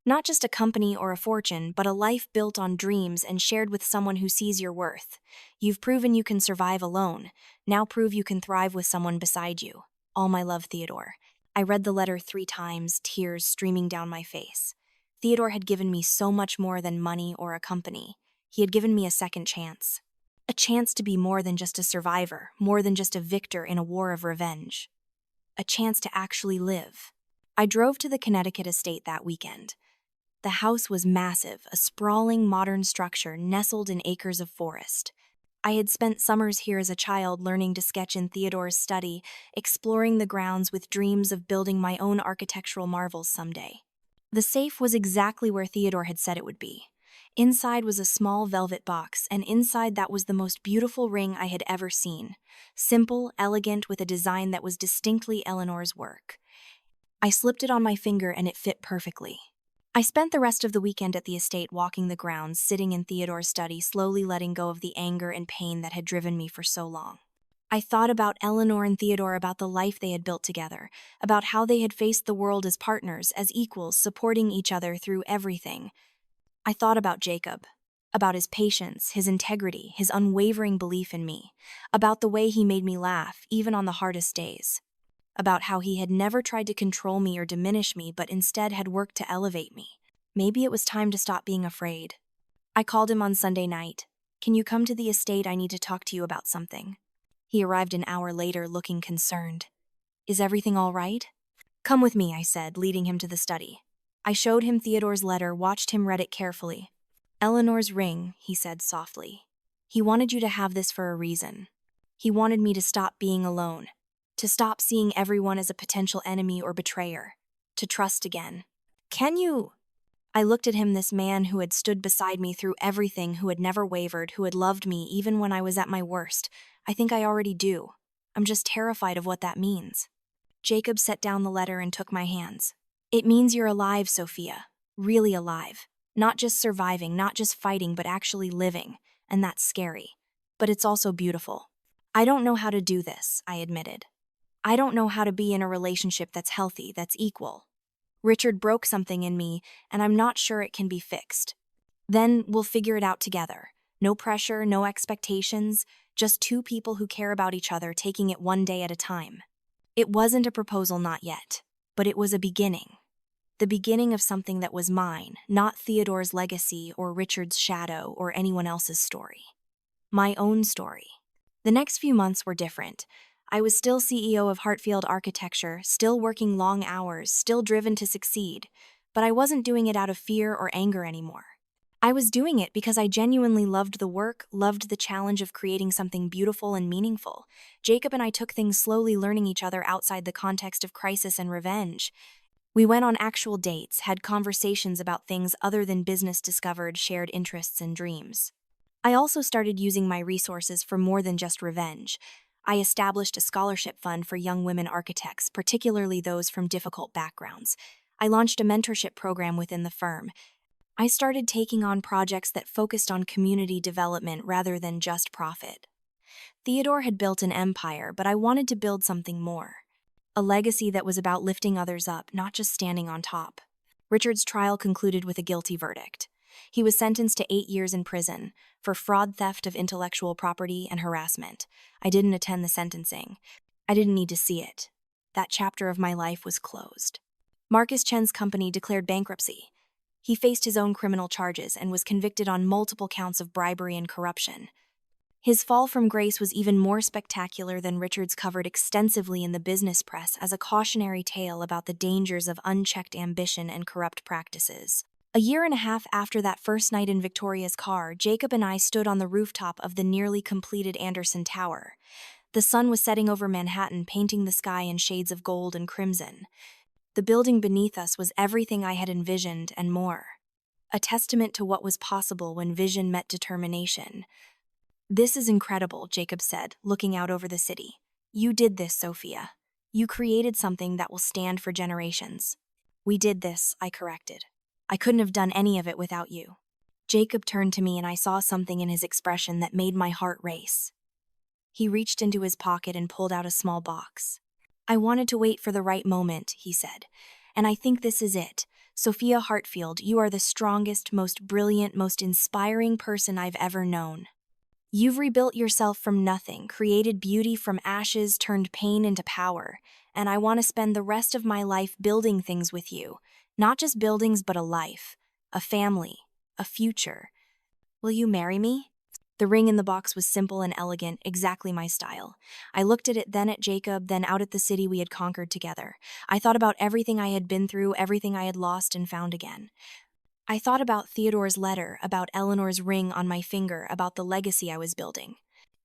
Not just a company or a fortune, but a life built on dreams and shared with someone who sees your worth. You've proven you can survive alone. Now prove you can thrive with someone beside you. All my love, Theodore." I read the letter 3 times, tears streaming down my face. Theodore had given me so much more than money or a company. He had given me a second chance. A chance to be more than just a survivor, more than just a victor in a war of revenge. A chance to actually live. I drove to the Connecticut estate that weekend. The house was massive, a sprawling modern structure nestled in acres of forest. I had spent summers here as a child learning to sketch in Theodore's study, exploring the grounds with dreams of building my own architectural marvels someday. The safe was exactly where Theodore had said it would be. Inside was a small velvet box, and inside that was the most beautiful ring I had ever seen. Simple, elegant, with a design that was distinctly Eleanor's work. I slipped it on my finger and it fit perfectly. I spent the rest of the weekend at the estate walking the grounds, sitting in Theodore's study, slowly letting go of the anger and pain that had driven me for so long. I thought about Eleanor and Theodore, about the life they had built together, about how they had faced the world as partners, as equals, supporting each other through everything. I thought about Jacob, about his patience, his integrity, his unwavering belief in me, about the way he made me laugh, even on the hardest days. About how he had never tried to control me or diminish me, but instead had worked to elevate me. Maybe it was time to stop being afraid. I called him on Sunday night. "Can you come to the estate? I need to talk to you about something." He arrived an hour later, looking concerned. "Is everything all right?" "Come with me," I said, leading him to the study. I showed him Theodore's letter, watched him read it carefully. "Eleanor's ring," he said softly. "He wanted you to have this for a reason. He wanted me to stop being alone. To stop seeing everyone as a potential enemy or betrayer. To trust again. Can you?" I looked at him, this man who had stood beside me through everything, who had never wavered, who had loved me even when I was at my worst. "I think I already do. I'm just terrified of what that means." Jacob set down the letter and took my hands. "It means you're alive, Sophia. Really alive. Not just surviving, not just fighting, but actually living. And that's scary. But it's also beautiful." "I don't know how to do this," I admitted. "I don't know how to be in a relationship that's healthy, that's equal. Richard broke something in me, and I'm not sure it can be fixed. Then we'll figure it out together. No pressure, no expectations, just two people who care about each other, taking it one day at a time." It wasn't a proposal, not yet, but it was a beginning. The beginning of something that was mine, not Theodore's legacy or Richard's shadow or anyone else's story. My own story. The next few months were different. I was still CEO of Hartfield Architecture, still working long hours, still driven to succeed, but I wasn't doing it out of fear or anger anymore. I was doing it because I genuinely loved the work, loved the challenge of creating something beautiful and meaningful. Jacob and I took things slowly, learning each other outside the context of crisis and revenge. We went on actual dates, had conversations about things other than business, discovered shared interests and dreams. I also started using my resources for more than just revenge. I established a scholarship fund for young women architects, particularly those from difficult backgrounds. I launched a mentorship program within the firm. I started taking on projects that focused on community development rather than just profit. Theodore had built an empire, but I wanted to build something more. A legacy that was about lifting others up, not just standing on top. Richard's trial concluded with a guilty verdict. He was sentenced to 8 years in prison for fraud, theft of intellectual property, and harassment. I didn't attend the sentencing. I didn't need to see it. That chapter of my life was closed. Marcus Chen's company declared bankruptcy. He faced his own criminal charges and was convicted on multiple counts of bribery and corruption. His fall from grace was even more spectacular than Richard's, covered extensively in the business press as a cautionary tale about the dangers of unchecked ambition and corrupt practices. A year and a half after that first night in Victoria's car, Jacob and I stood on the rooftop of the nearly completed Anderson Tower. The sun was setting over Manhattan, painting the sky in shades of gold and crimson. The building beneath us was everything I had envisioned and more. A testament to what was possible when vision met determination. "This is incredible," Jacob said, looking out over the city. "You did this, Sophia. You created something that will stand for generations." "We did this," I corrected. "I couldn't have done any of it without you." Jacob turned to me, and I saw something in his expression that made my heart race. He reached into his pocket and pulled out a small box. "I wanted to wait for the right moment," he said, "and I think this is it. Sophia Hartfield, you are the strongest, most brilliant, most inspiring person I've ever known. You've rebuilt yourself from nothing, created beauty from ashes, turned pain into power, and I want to spend the rest of my life building things with you. Not just buildings, but a life, a family, a future. Will you marry me?" The ring in the box was simple and elegant, exactly my style. I looked at it, then at Jacob, then out at the city we had conquered together. I thought about everything I had been through, everything I had lost and found again. I thought about Theodore's letter, about Eleanor's ring on my finger, about the legacy I was building.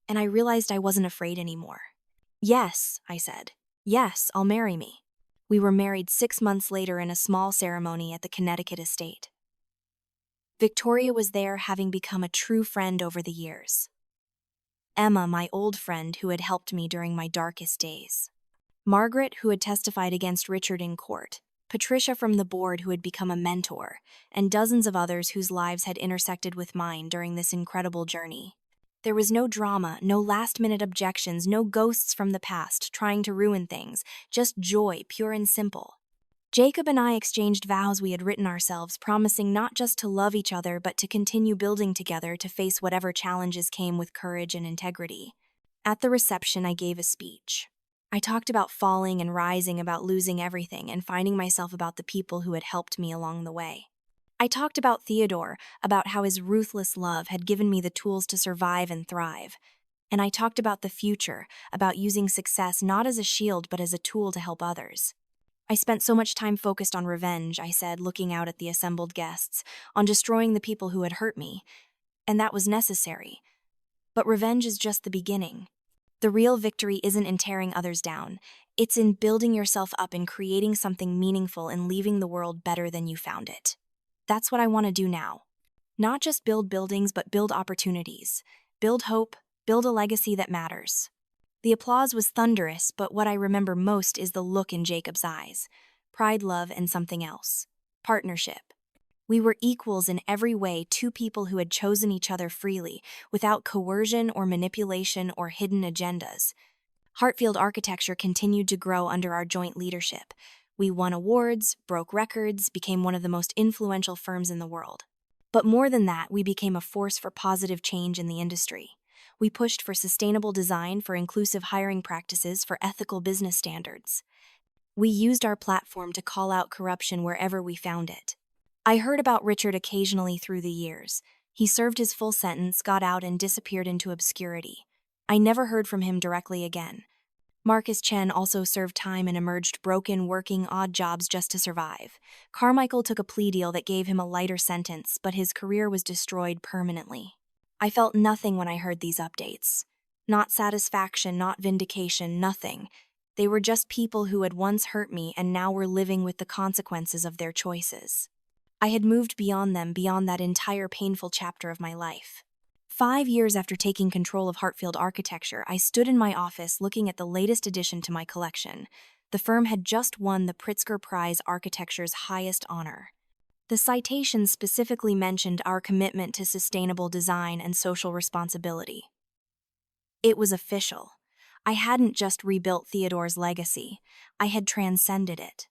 And I realized I wasn't afraid anymore. "Yes," I said. "Yes, I'll marry me." We were married 6 months later in a small ceremony at the Connecticut estate. Victoria was there, having become a true friend over the years. Emma, my old friend who had helped me during my darkest days. Margaret, who had testified against Richard in court. Patricia from the board, who had become a mentor, and dozens of others whose lives had intersected with mine during this incredible journey. There was no drama, no last-minute objections, no ghosts from the past trying to ruin things, just joy, pure and simple. Jacob and I exchanged vows we had written ourselves, promising not just to love each other but to continue building together, to face whatever challenges came with courage and integrity. At the reception, I gave a speech. I talked about falling and rising, about losing everything and finding myself, about the people who had helped me along the way. I talked about Theodore, about how his ruthless love had given me the tools to survive and thrive. And I talked about the future, about using success not as a shield but as a tool to help others. I spent so much time focused on revenge, I said, looking out at the assembled guests, on destroying the people who had hurt me. And that was necessary. But revenge is just the beginning. The real victory isn't in tearing others down. It's in building yourself up and creating something meaningful and leaving the world better than you found it. That's what I want to do now. Not just build buildings, but build opportunities. Build hope, build a legacy that matters. The applause was thunderous, but what I remember most is the look in Jacob's eyes. Pride, love, and something else. Partnership. We were equals in every way, two people who had chosen each other freely, without coercion or manipulation or hidden agendas. Hartfield Architecture continued to grow under our joint leadership. We won awards, broke records, became one of the most influential firms in the world. But more than that, we became a force for positive change in the industry. We pushed for sustainable design, for inclusive hiring practices, for ethical business standards. We used our platform to call out corruption wherever we found it. I heard about Richard occasionally through the years. He served his full sentence, got out, and disappeared into obscurity. I never heard from him directly again. Marcus Chen also served time and emerged broken, working odd jobs just to survive. Carmichael took a plea deal that gave him a lighter sentence, but his career was destroyed permanently. I felt nothing when I heard these updates. Not satisfaction, not vindication, nothing. They were just people who had once hurt me and now were living with the consequences of their choices. I had moved beyond them, beyond that entire painful chapter of my life. 5 years after taking control of Hartfield Architecture, I stood in my office looking at the latest addition to my collection. The firm had just won the Pritzker Prize, architecture's highest honor. The citation specifically mentioned our commitment to sustainable design and social responsibility. It was official. I hadn't just rebuilt Theodore's legacy, I had transcended it.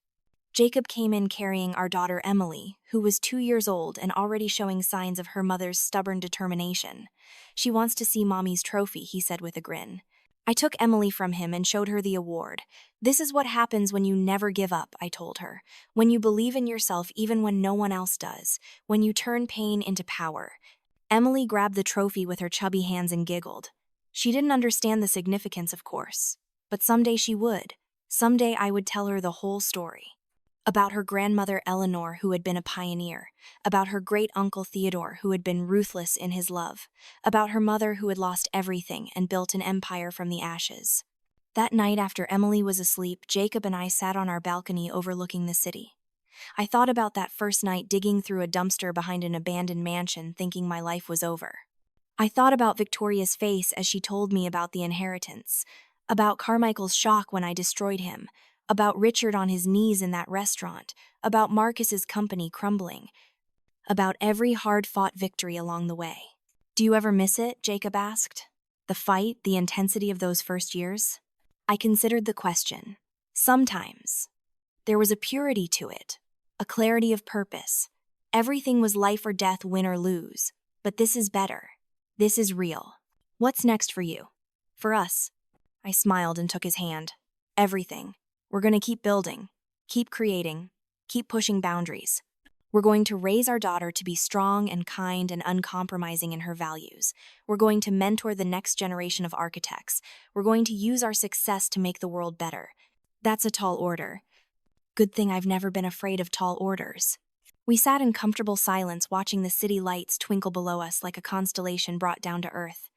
Jacob came in carrying our daughter Emily, who was 2 years old and already showing signs of her mother's stubborn determination. "She wants to see Mommy's trophy," he said with a grin. I took Emily from him and showed her the award. "This is what happens when you never give up," I told her. "When you believe in yourself even when no one else does. When you turn pain into power." Emily grabbed the trophy with her chubby hands and giggled. She didn't understand the significance, of course. But someday she would. Someday I would tell her the whole story. About her grandmother Eleanor, who had been a pioneer. About her great-uncle Theodore, who had been ruthless in his love. About her mother, who had lost everything and built an empire from the ashes. That night after Emily was asleep, Jacob and I sat on our balcony overlooking the city. I thought about that first night digging through a dumpster behind an abandoned mansion, thinking my life was over. I thought about Victoria's face as she told me about the inheritance. About Carmichael's shock when I destroyed him. About Richard on his knees in that restaurant, about Marcus's company crumbling, about every hard-fought victory along the way. "Do you ever miss it?" Jacob asked. "The fight, the intensity of those first years?" I considered the question. Sometimes. There was a purity to it, a clarity of purpose. Everything was life or death, win or lose. But this is better. This is real. "What's next for you?" "For us." I smiled and took his hand. "Everything. We're going to keep building, keep creating, keep pushing boundaries." We're going to raise our daughter to be strong and kind and uncompromising in her values. We're going to mentor the next generation of architects. We're going to use our success to make the world better. That's a tall order. Good thing I've never been afraid of tall orders. We sat in comfortable silence watching the city lights twinkle below us like a constellation brought down to earth.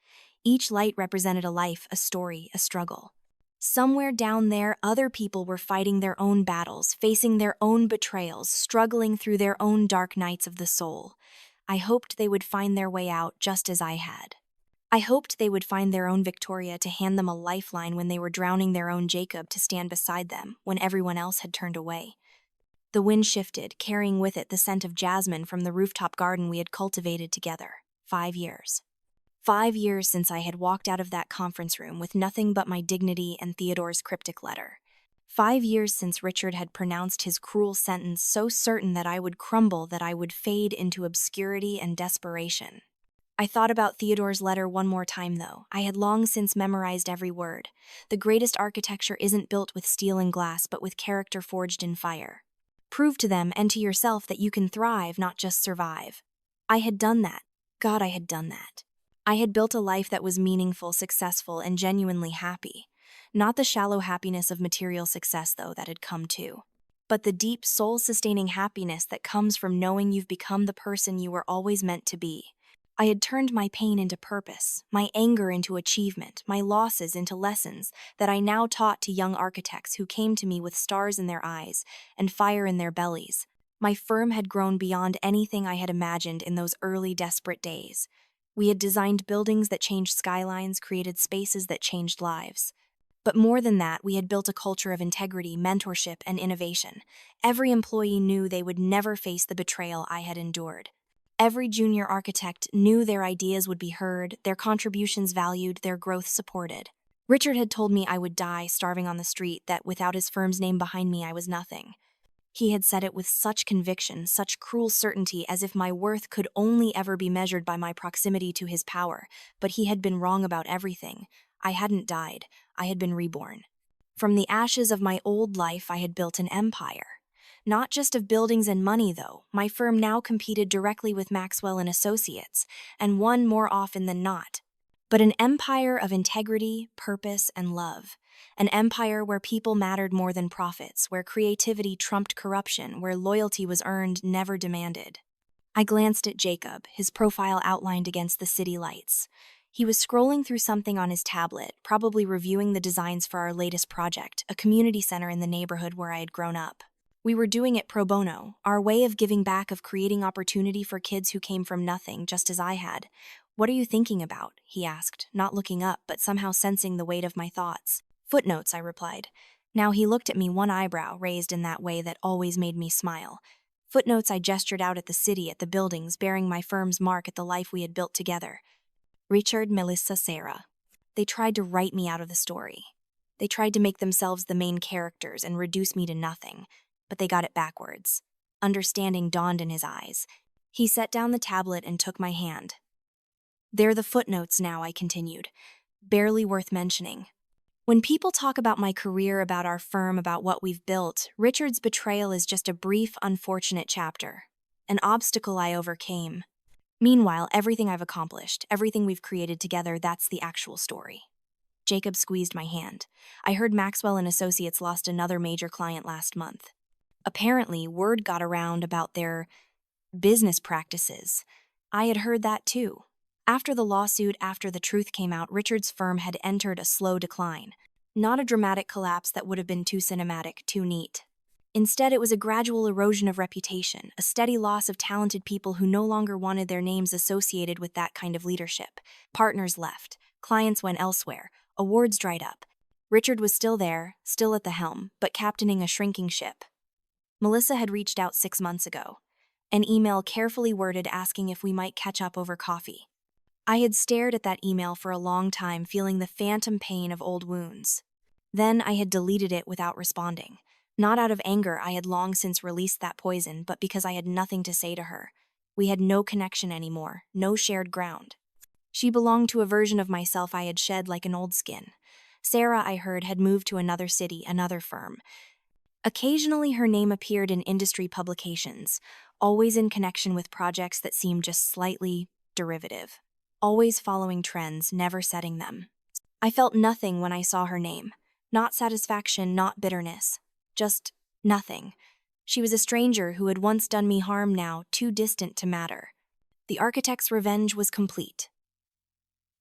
Each light represented a life, a story, a struggle. Somewhere down there, other people were fighting their own battles, facing their own betrayals, struggling through their own dark nights of the soul. I hoped they would find their way out just as I had. I hoped they would find their own Victoria to hand them a lifeline when they were drowning their own Jacob to stand beside them when everyone else had turned away. The wind shifted, carrying with it the scent of jasmine from the rooftop garden we had cultivated together. 5 years. 5 years since I had walked out of that conference room with nothing but my dignity and Theodore's cryptic letter. 5 years since Richard had pronounced his cruel sentence so certain that I would crumble, that I would fade into obscurity and desperation. I thought about Theodore's letter one more time, though. I had long since memorized every word. The greatest architecture isn't built with steel and glass, but with character forged in fire. Prove to them and to yourself that you can thrive, not just survive. I had done that. God, I had done that. I had built a life that was meaningful, successful, and genuinely happy. Not the shallow happiness of material success, though, that had come too, but the deep, soul-sustaining happiness that comes from knowing you've become the person you were always meant to be. I had turned my pain into purpose, my anger into achievement, my losses into lessons that I now taught to young architects who came to me with stars in their eyes and fire in their bellies. My firm had grown beyond anything I had imagined in those early, desperate days. We had designed buildings that changed skylines, created spaces that changed lives. But more than that, we had built a culture of integrity, mentorship, and innovation. Every employee knew they would never face the betrayal I had endured. Every junior architect knew their ideas would be heard, their contributions valued, their growth supported. Richard had told me I would die starving on the street, that without his firm's name behind me I was nothing. He had said it with such conviction, such cruel certainty, as if my worth could only ever be measured by my proximity to his power, but he had been wrong about everything. I hadn't died, I had been reborn. From the ashes of my old life I had built an empire. Not just of buildings and money, though. My firm now competed directly with Maxwell and Associates, and won more often than not. But an empire of integrity, purpose, and love. An empire where people mattered more than profits, where creativity trumped corruption, where loyalty was earned, never demanded. I glanced at Jacob, his profile outlined against the city lights. He was scrolling through something on his tablet, probably reviewing the designs for our latest project, a community center in the neighborhood where I had grown up. We were doing it pro bono, our way of giving back, of creating opportunity for kids who came from nothing, just as I had. "What are you thinking about?" he asked, not looking up, but somehow sensing the weight of my thoughts. "Footnotes," I replied. Now he looked at me, one eyebrow raised in that way that always made me smile. Footnotes. I gestured out at the city, at the buildings, bearing my firm's mark at the life we had built together. Richard, Melissa, Sarah. They tried to write me out of the story. They tried to make themselves the main characters and reduce me to nothing. But they got it backwards. Understanding dawned in his eyes. He set down the tablet and took my hand. "They're the footnotes now," I continued. "Barely worth mentioning. When people talk about my career, about our firm, about what we've built, Richard's betrayal is just a brief, unfortunate chapter. An obstacle I overcame. Meanwhile, everything I've accomplished, everything we've created together, that's the actual story." Jacob squeezed my hand. "I heard Maxwell and Associates lost another major client last month. Apparently, word got around about their business practices. I had heard that too. After the lawsuit, after the truth came out, Richard's firm had entered a slow decline. Not a dramatic collapse that would have been too cinematic, too neat. Instead, it was a gradual erosion of reputation, a steady loss of talented people who no longer wanted their names associated with that kind of leadership. Partners left, clients went elsewhere, awards dried up. Richard was still there, still at the helm, but captaining a shrinking ship. Melissa had reached out 6 months ago. An email carefully worded asking if we might catch up over coffee. I had stared at that email for a long time, feeling the phantom pain of old wounds. Then I had deleted it without responding. Not out of anger, I had long since released that poison, but because I had nothing to say to her. We had no connection anymore, no shared ground. She belonged to a version of myself I had shed like an old skin. Sarah, I heard, had moved to another city, another firm. Occasionally, her name appeared in industry publications, always in connection with projects that seemed just slightly derivative. Always following trends, never setting them. I felt nothing when I saw her name. Not satisfaction, not bitterness. Just nothing. She was a stranger who had once done me harm, now too distant to matter. The architect's revenge was complete.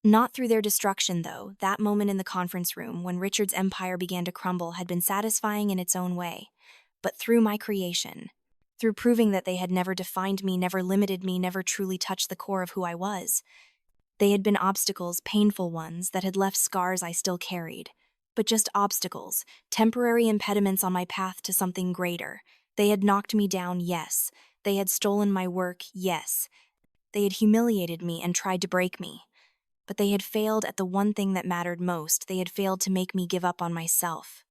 Not through their destruction, though. That moment in the conference room, when Richard's empire began to crumble, had been satisfying in its own way. But through my creation. Through proving that they had never defined me, never limited me, never truly touched the core of who I was. They had been obstacles, painful ones, that had left scars I still carried. But just obstacles, temporary impediments on my path to something greater. They had knocked me down, yes. They had stolen my work, yes. They had humiliated me and tried to break me. But they had failed at the one thing that mattered most. They had failed to make me give up on myself.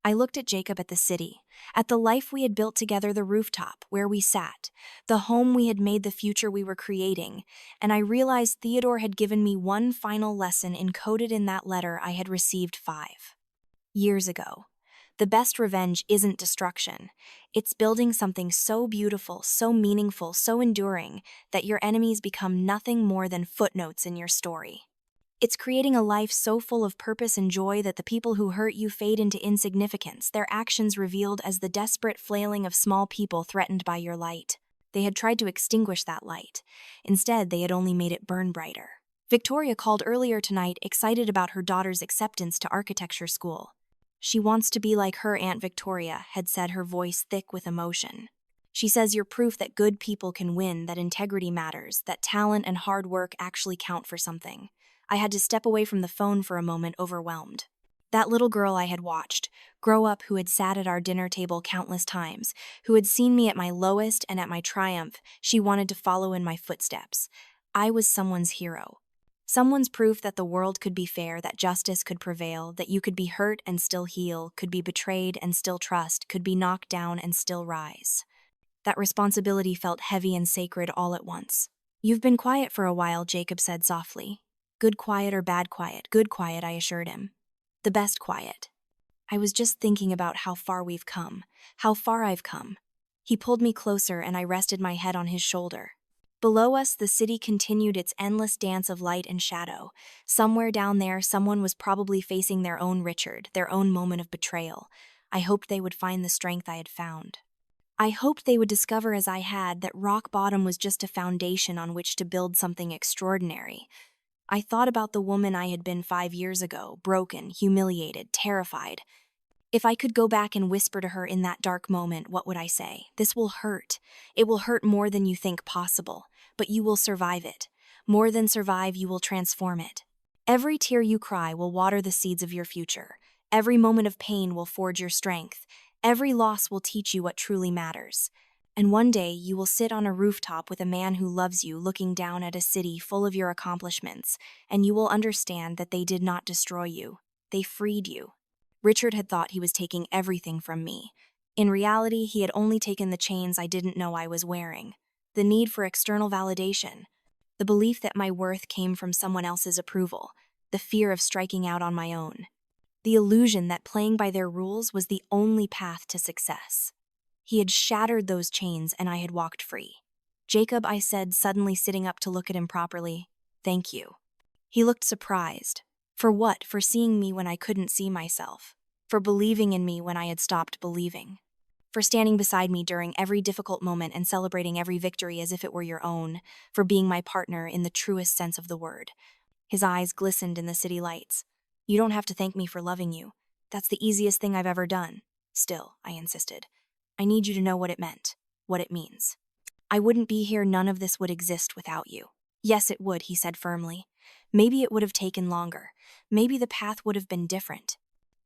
I looked at Jacob, at the city, at the life we had built together, the rooftop, where we sat, the home we had made, the future we were creating, and I realized Theodore had given me one final lesson encoded in that letter I had received 5 years ago. The best revenge isn't destruction. It's building something so beautiful, so meaningful, so enduring, that your enemies become nothing more than footnotes in your story. It's creating a life so full of purpose and joy that the people who hurt you fade into insignificance, their actions revealed as the desperate flailing of small people threatened by your light. They had tried to extinguish that light. Instead, they had only made it burn brighter. Victoria called earlier tonight, excited about her daughter's acceptance to architecture school. She wants to be like her Aunt Victoria, had said, her voice thick with emotion. She says you're proof that good people can win, that integrity matters, that talent and hard work actually count for something. I had to step away from the phone for a moment, overwhelmed. That little girl I had watched grow up, who had sat at our dinner table countless times, who had seen me at my lowest and at my triumph, she wanted to follow in my footsteps. I was someone's hero. Someone's proof that the world could be fair, that justice could prevail, that you could be hurt and still heal, could be betrayed and still trust, could be knocked down and still rise. That responsibility felt heavy and sacred all at once. You've been quiet for a while, Jacob said softly. Good quiet or bad quiet? Good quiet, I assured him. The best quiet. I was just thinking about how far we've come, how far I've come. He pulled me closer and I rested my head on his shoulder. Below us, the city continued its endless dance of light and shadow. Somewhere down there, someone was probably facing their own Richard, their own moment of betrayal. I hoped they would find the strength I had found. I hoped they would discover, as I had, that rock bottom was just a foundation on which to build something extraordinary. I thought about the woman I had been 5 years ago, broken, humiliated, terrified. If I could go back and whisper to her in that dark moment, what would I say? This will hurt. It will hurt more than you think possible, but you will survive it. More than survive, you will transform it. Every tear you cry will water the seeds of your future. Every moment of pain will forge your strength. Every loss will teach you what truly matters. And one day you will sit on a rooftop with a man who loves you, looking down at a city full of your accomplishments, and you will understand that they did not destroy you. They freed you. Richard had thought he was taking everything from me. In reality, he had only taken the chains I didn't know I was wearing. The need for external validation. The belief that my worth came from someone else's approval. The fear of striking out on my own. The illusion that playing by their rules was the only path to success. He had shattered those chains and I had walked free. Jacob, I said, suddenly sitting up to look at him properly. Thank you. He looked surprised. For what? For seeing me when I couldn't see myself. For believing in me when I had stopped believing. For standing beside me during every difficult moment and celebrating every victory as if it were your own. For being my partner in the truest sense of the word. His eyes glistened in the city lights. You don't have to thank me for loving you. That's the easiest thing I've ever done. Still, I insisted. I need you to know what it meant, what it means. I wouldn't be here, none of this would exist without you. Yes, it would, he said firmly. Maybe it would have taken longer. Maybe the path would have been different.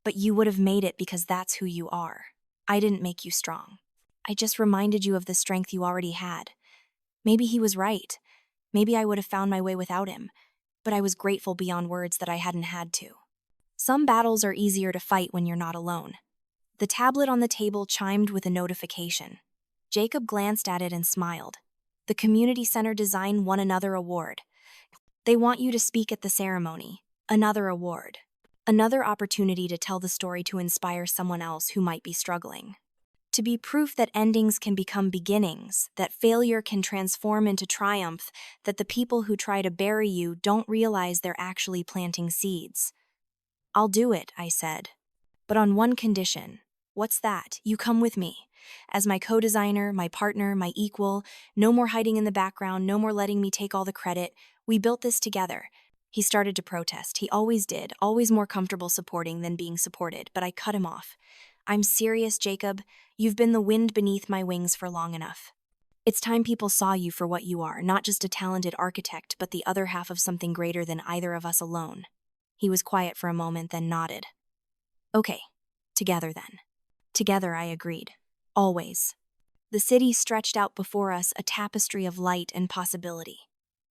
But you would have made it because that's who you are. I didn't make you strong. I just reminded you of the strength you already had. Maybe he was right. Maybe I would have found my way without him. But I was grateful beyond words that I hadn't had to. Some battles are easier to fight when you're not alone. The tablet on the table chimed with a notification. Jacob glanced at it and smiled. The Community Center Design won another award. They want you to speak at the ceremony. Another award. Another opportunity to tell the story, to inspire someone else who might be struggling. To be proof that endings can become beginnings, that failure can transform into triumph, that the people who try to bury you don't realize they're actually planting seeds. "I'll do it," I said. "But on one condition." "What's that?" "You come with me. As my co-designer, my partner, my equal, no more hiding in the background, no more letting me take all the credit. We built this together." He started to protest. He always did, always more comfortable supporting than being supported, but I cut him off. "I'm serious, Jacob. You've been the wind beneath my wings for long enough. It's time people saw you for what you are, not just a talented architect, but the other half of something greater than either of us alone." He was quiet for a moment, then nodded. "Okay, together then." "Together," I agreed. "Always." The city stretched out before us, a tapestry of light and possibility.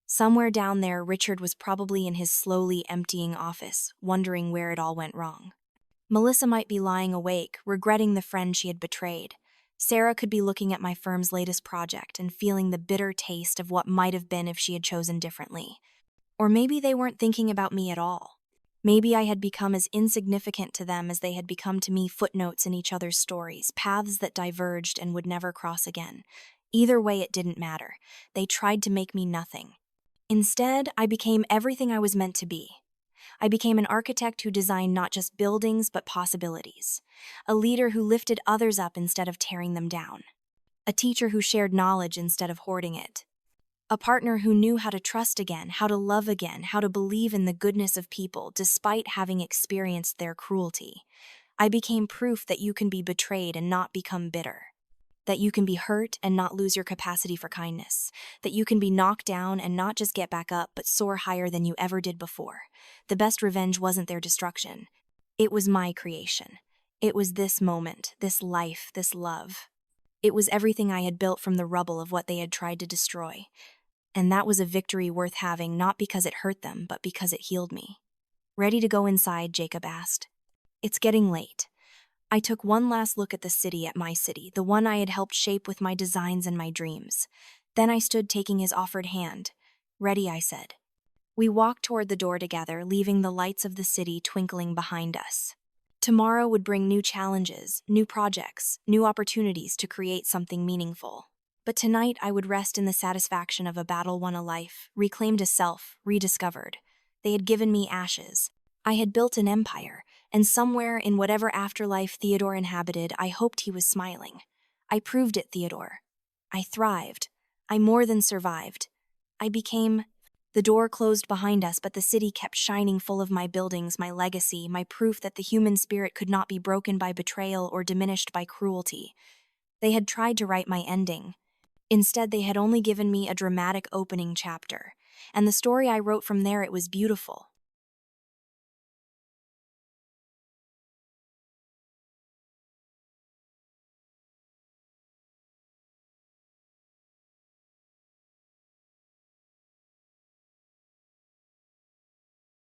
Somewhere down there, Richard was probably in his slowly emptying office, wondering where it all went wrong. Melissa might be lying awake, regretting the friend she had betrayed. Sarah could be looking at my firm's latest project and feeling the bitter taste of what might have been if she had chosen differently. Or maybe they weren't thinking about me at all. Maybe I had become as insignificant to them as they had become to me, footnotes in each other's stories, paths that diverged and would never cross again. Either way, it didn't matter. They tried to make me nothing. Instead, I became everything I was meant to be. I became an architect who designed not just buildings, but possibilities. A leader who lifted others up instead of tearing them down. A teacher who shared knowledge instead of hoarding it. A partner who knew how to trust again, how to love again, how to believe in the goodness of people despite having experienced their cruelty. I became proof that you can be betrayed and not become bitter. That you can be hurt and not lose your capacity for kindness. That you can be knocked down and not just get back up, but soar higher than you ever did before. The best revenge wasn't their destruction. It was my creation. It was this moment, this life, this love. It was everything I had built from the rubble of what they had tried to destroy. And that was a victory worth having, not because it hurt them, but because it healed me. "Ready to go inside?" Jacob asked. "It's getting late." I took one last look at the city, at my city, the one I had helped shape with my designs and my dreams. Then I stood taking his offered hand. "Ready," I said. We walked toward the door together, leaving the lights of the city twinkling behind us. Tomorrow would bring new challenges, new projects, new opportunities to create something meaningful. But tonight I would rest in the satisfaction of a battle won, a life, reclaimed a self, rediscovered. They had given me ashes. I had built an empire, and somewhere in whatever afterlife Theodore inhabited, I hoped he was smiling. I proved it, Theodore. I thrived. I more than survived. I became... The door closed behind us, but the city kept shining, full of my buildings, my legacy, my proof that the human spirit could not be broken by betrayal or diminished by cruelty. They had tried to write my ending. Instead, they had only given me a dramatic opening chapter. And the story I wrote from there, it was beautiful,